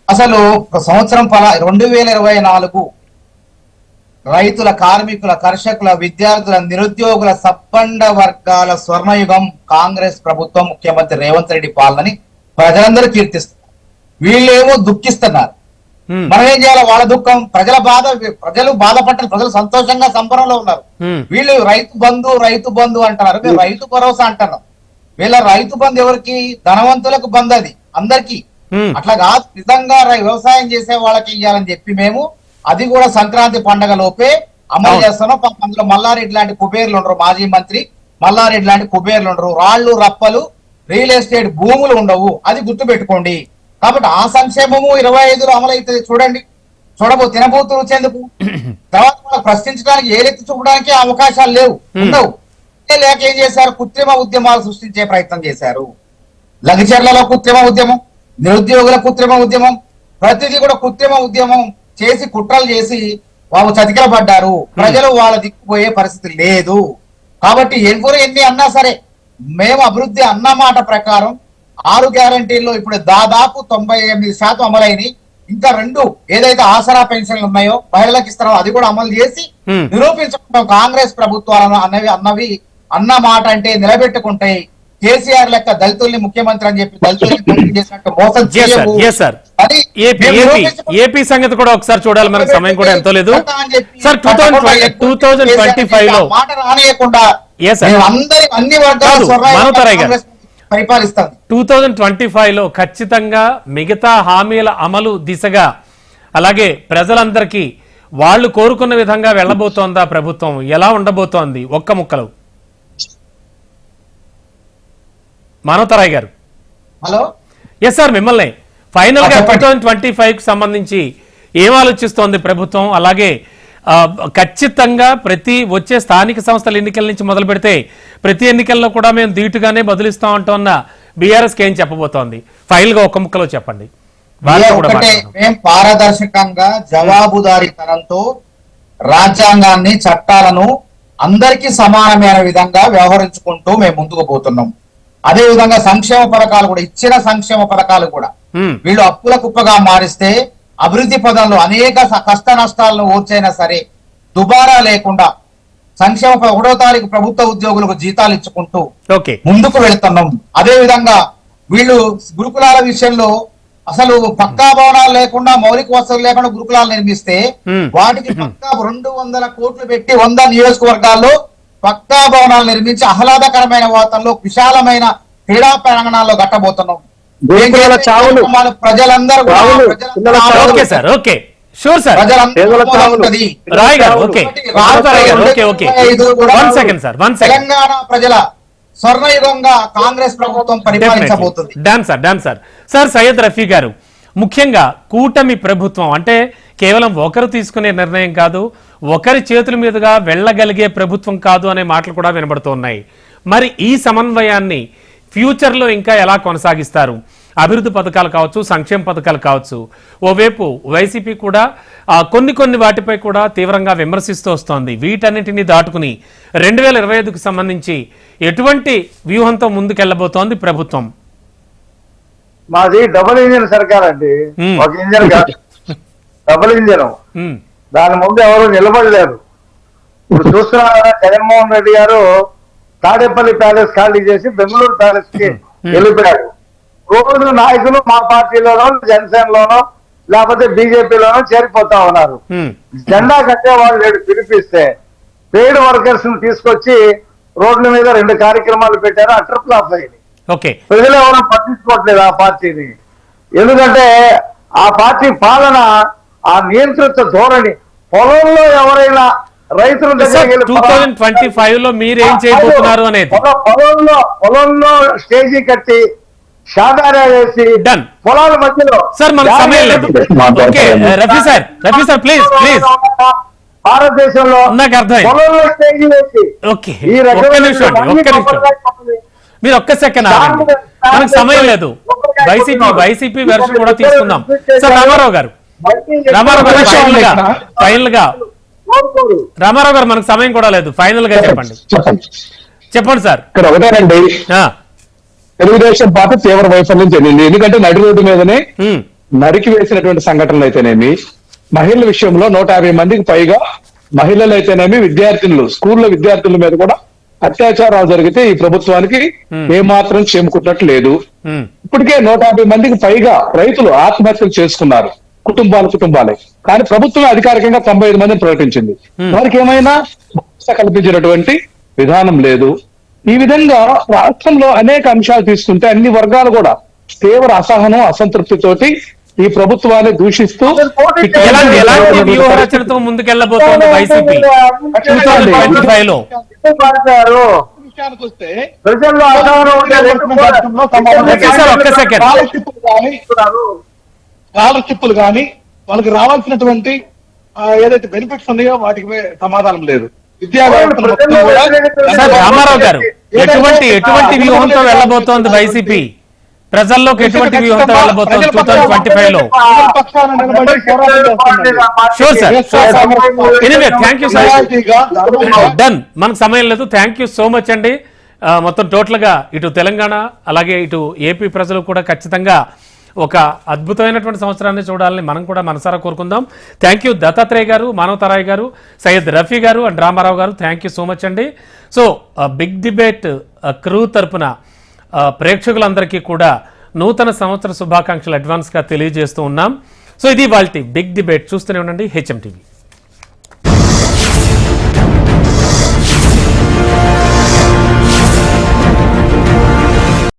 అసలు ఒక సంవత్సరం 2024 రైతుల, కార్మికుల, కర్షకుల, విద్యార్థుల, నిరుద్యోగుల, సబ్బండ వర్గాల స్వర్ణయుగం కాంగ్రెస్ ప్రభుత్వం, ముఖ్యమంత్రి రేవంత్ రెడ్డి పాలనని ప్రజలందరూ కీర్తిస్తున్నారు. వీళ్ళేమో దుఃఖిస్తున్నారు. మనం ఏం చేయాలి? వాళ్ళ దుఃఖం, ప్రజలు బాధపడ్డారు, ప్రజలు సంతోషంగా సంబరంలో ఉన్నారు. వీళ్ళు రైతు బంధు అంటున్నారు, మేము రైతు భరోసా అంటున్నాం. వీళ్ళ రైతు బంధు ఎవరికి? ధనవంతులకు బంధు, అది అందరికీ. అట్లా కాదు, నిజంగా వ్యవసాయం చేసే వాళ్ళకి ఇవ్వాలని చెప్పి మేము అది కూడా సంక్రాంతి పండగ లోపే అమలు చేస్తున్నాం. అందులో మల్లారెడ్డి లాంటి కుబేర్లు ఉండరు, మాజీ మంత్రి మల్లారెడ్డి లాంటి కుబేర్లు ఉండరు, రాళ్లు రప్పలు రియల్ ఎస్టేట్ భూములు ఉండవు, అది గుర్తు పెట్టుకోండి. కాబట్టి ఆ సంక్షేమము 25లో అమలు అవుతుంది. తినబోతు రుచేందుకు తర్వాత వాళ్ళకి ప్రశ్నించడానికి, ఏలెత్తి చూపడానికి అవకాశాలు లేవు, ఉండవు. లేక ఏం చేశారు? కృత్రిమ ఉద్యమాలు సృష్టించే ప్రయత్నం చేశారు. లగిచర్లలో కృత్రిమ ఉద్యమం, నిరుద్యోగుల కృత్రిమ ఉద్యమం, ప్రతిదీ కూడా కృత్రిమ ఉద్యమం చేసి కుట్రలు చేసి వాళ్ళు చతికిల పడ్డారు. ప్రజలు వాళ్ళ దిక్కుపోయే పరిస్థితి లేదు. కాబట్టి ఎవరు ఎన్ని అన్నా సరే మేము అభివృద్ధి అన్న మాట ప్రకారం 6 గ్యారంటీల్లో ఇప్పుడు దాదాపు 98% అమలైనవి. ఇంకా 2 ఏదైతే ఆసరా పెన్షన్లు ఉన్నాయో మహిళలకు ఇస్తారో అది కూడా అమలు చేసి నిరూపించుకుంటాం. కాంగ్రెస్ ప్రభుత్వాలను అన్నవి అన్న మాట అంటే నిలబెట్టుకుంటాయి. కేసీఆర్ లెక్క దళితుల్ని ముఖ్యమంత్రి అని చెప్పి దళితుల్ని చేసినట్టు మోసం చేయవు. ఏపీ సంగతి కూడా ఒకసారి చూడాలి, మనకు సమయం కూడా ఎంతో లేదు సార్. 2025లో మాట రానియకుండా అన్ని వర్గాలు పరిపాలిస్తారు. 2025లో ఖచ్చితంగా మిగతా హామీల అమలు దిశగా, అలాగే ప్రజలందరికీ వాళ్ళు కోరుకున్న విధంగా వెళ్ళబోతోందా ప్రభుత్వం? ఎలా ఉండబోతోంది? ఒక్క ముక్కలు మానవతరాయ్ గారు. హలో, ఎస్ సార్, మిమ్మల్ని ఫైనల్ గా 2025 కి సంబంధించి ఏం ఆలోచిస్తోంది ప్రభుత్వం? అలాగే ఖచ్చితంగా వచ్చే స్థానిక సంస్థల ఎన్నికల నుంచి మొదలు పెడితే ప్రతి ఎన్నికల్లో కూడా మేము ధీటుగానే బదులిస్తాం అంటున్న బీఆర్ఎస్ కి ఏం చెప్పబోతోంది? ఫైనల్ గా ఒక్క ముక్కలో చెప్పండి. మేము పారదర్శకంగా, జవాబుదారీతనంతో రాజ్యాంగాన్ని, చట్టాలను అందరికీ సమానమైన విధంగా వ్యవహరించుకుంటూ మేము ముందుకు పోతున్నాం. అదే విధంగా సంక్షేమ పథకాలు కూడా, ఇచ్చిన సంక్షేమ పథకాలు కూడా వీళ్ళు అప్పుల కుప్పగా మారిస్తే అభివృద్ధి పదంలో అనేక కష్ట నష్టాలను ఓర్చైనా సరే దుబారా లేకుండా సంక్షేమ 1వ తారీఖు ప్రభుత్వ ఉద్యోగులకు జీతాలు ఇచ్చుకుంటూ ముందుకు వెళ్తున్నాం. అదే విధంగా వీళ్ళు గురుకులాల విషయంలో అసలు పక్కా భవనాలు లేకుండా మౌలిక వసతులు లేకుండా గురుకులాలు నిర్మిస్తే వాటికి పక్కా 200 కోట్లు పెట్టి 100 నియోజకవర్గాల్లో పక్కా భవనాలు నిర్మించి ఆహ్లాదకరమైన వాతావరణంలో విశాలమైన క్రీడా ప్రాంగణాల్లో కట్టబోతున్నాం. ప్రజలందరూ okay sir, okay, sure sir. Telangana ప్రజల స్వర్ణయుగంగా కాంగ్రెస్ ప్రభుత్వం పరిపాలించబోతుంది. Done sir. Sir Syed Rafi గారు, ముఖ్యంగా కూటమి ప్రభుత్వం అంటే కేవలం ఒకరు తీసుకునే నిర్ణయం కాదు, ఒకరి చేతుల మీదుగా వెళ్ళగలిగే ప్రభుత్వం కాదు అనే మాటలు కూడా వినబడుతున్నాయి. మరి ఈ సమన్వయాన్ని ఫ్యూచర్ లో ఇంకా ఎలా కొనసాగిస్తారు? అభివృద్ధి పథకాలు కావచ్చు, సంక్షేమ పథకాలు కావచ్చు. ఓవైపు వైసీపీ కూడా కొన్ని వాటిపై కూడా తీవ్రంగా విమర్శిస్తూ వస్తోంది. వీటన్నిటిని దాటుకుని 2025కు సంబంధించి ఎటువంటి వ్యూహంతో ముందుకెళ్లబోతోంది ప్రభుత్వం? మాది డబుల్ ఇంజిన్ సర్కార్ అండి, ఒక ఇంజన్ కాదు, డబుల్ ఇంజన్. దాని ముందు ఎవరు నిలబడలేరు. ఇప్పుడు చూస్తున్నారు కదా, జగన్మోహన్ రెడ్డి గారు తాడేపల్లి ప్యాలెస్ ఖాళీ చేసి బెంగళూరు ప్యాలెస్ కి వెళ్ళిపోయాడు. రోజు నాయకులు మా పార్టీలోనో, జనసేనలోనో, లేకపోతే బీజేపీలోనో చేరిపోతా ఉన్నారు. జెండా కట్టే వాళ్ళు లేడు. పిలిపిస్తే పెయిడ్ వర్కర్స్ ను తీసుకొచ్చి రోడ్ల మీద 2 కార్యక్రమాలు పెట్టారు. అటర్ ఫ్లాప్ అయింది. ప్రజలు ఎవరో పట్టించుకోవట్లేదు ఆ పార్టీని. ఎందుకంటే ఆ పార్టీ పాలన, ఆ నియంత్రిత ధోరణి, పొలంలో ఎవరైనా రైతుల దగ్గర 2025 లో మీరేం చేయబోతున్నారు అనేది, పొలంలో స్టేజీ కట్టి షాదారా వేసి పొలాల మధ్యలో సార్ మనకు సమయం లేదు. ఓకే రఫీ సార్ ప్లీజ్ భారతదేశంలో నాకు అర్థం. పొలంలో స్టేజీ వేసి మీరు ఒక్క సెకండ్ ఆగండి, మనకు సమయం లేదు. వైసీపీ వెర్షన్ కూడా తీసుకుందాం. సార్ రామారావు గారు ఫైనల్ గా మనకు సమయం కూడా లేదు. ఫైనల్ గా చెప్పండి సార్. ఇక్కడ ఒకటేనండి, తెలుగుదేశం పార్టీ తీవ్ర వైఫల్యం చెందింది. ఎందుకంటే నడి రోడ్డు మీదనే నరికి వేసినటువంటి సంఘటనలు అయితేనేమి, మహిళల విషయంలో 150 మందికి పైగా మహిళలు అయితేనేమి, విద్యార్థినులు, స్కూల్లో విద్యార్థుల మీద కూడా అత్యాచారాలు జరిగితే ఈ ప్రభుత్వానికి ఏమాత్రం చేముకున్నట్టు లేదు. ఇప్పటికే 150 మందికి పైగా రైతులు ఆత్మహత్యలు చేసుకున్నారు, కుటుంబాలే. కానీ ప్రభుత్వం అధికారికంగా 95 మందిని ప్రకటించింది. వారికి ఏమైనా కల్పించినటువంటి విధానం లేదు. ఈ విధంగా రాష్ట్రంలో అనేక అంశాలు తీసుకుంటే అన్ని వర్గాలు కూడా తీవ్ర అసహనం, అసంతృప్తితోటి ఈ ప్రభుత్వాన్ని దూషిస్తూ ఎలాంటి వ్యూహరచనతో ముందుకెళ్లబోతోంది వైసీపీ 2025 లో? స్కాలర్షిప్లు కానీ వాళ్ళకి రావాల్సినటువంటి ఏదైతే బెనిఫిట్స్ ఉన్నాయో వాటికి సమాధానం లేదు. రామారావు గారు, ఎటువంటి వ్యూహంతో వెళ్ళబోతోంది వైసీపీ? ప్రజల్లోకి ఎటువంటి వ్యూహంతో వెళ్ళబోతోంది 2025 లో? Sure sir. Anyway thank you sir. Done, మనకు సమయం లేదు. థ్యాంక్ యూ సో మచ్ అండి. మొత్తం టోటల్ గా ఇటు తెలంగాణ అలాగే ఇటు ఏపీ ప్రజలు కూడా ఖచ్చితంగా ఒక అద్భుతమైనటువంటి సంవత్సరాన్ని చూడాలని మనం కూడా మనసారా కోరుకుందాం. థ్యాంక్ యూ దత్తాత్రేయ గారు, మానవతరాయ్ గారు, సయ్యద్ రఫీ గారు అండ్ రామారావు గారు. థ్యాంక్ యూ సో మచ్ అండి. సో బిగ్ డిబేట్ క్రూ తరపున ప్రేక్షకులందరికీ కూడా నూతన సంవత్సర శుభాకాంక్షలు అడ్వాన్స్గా తెలియజేస్తూ ఉన్నాం. సో ఇది వాళ్ళ బిగ్ డిబేట్. చూస్తూనే ఉండండి HM TV.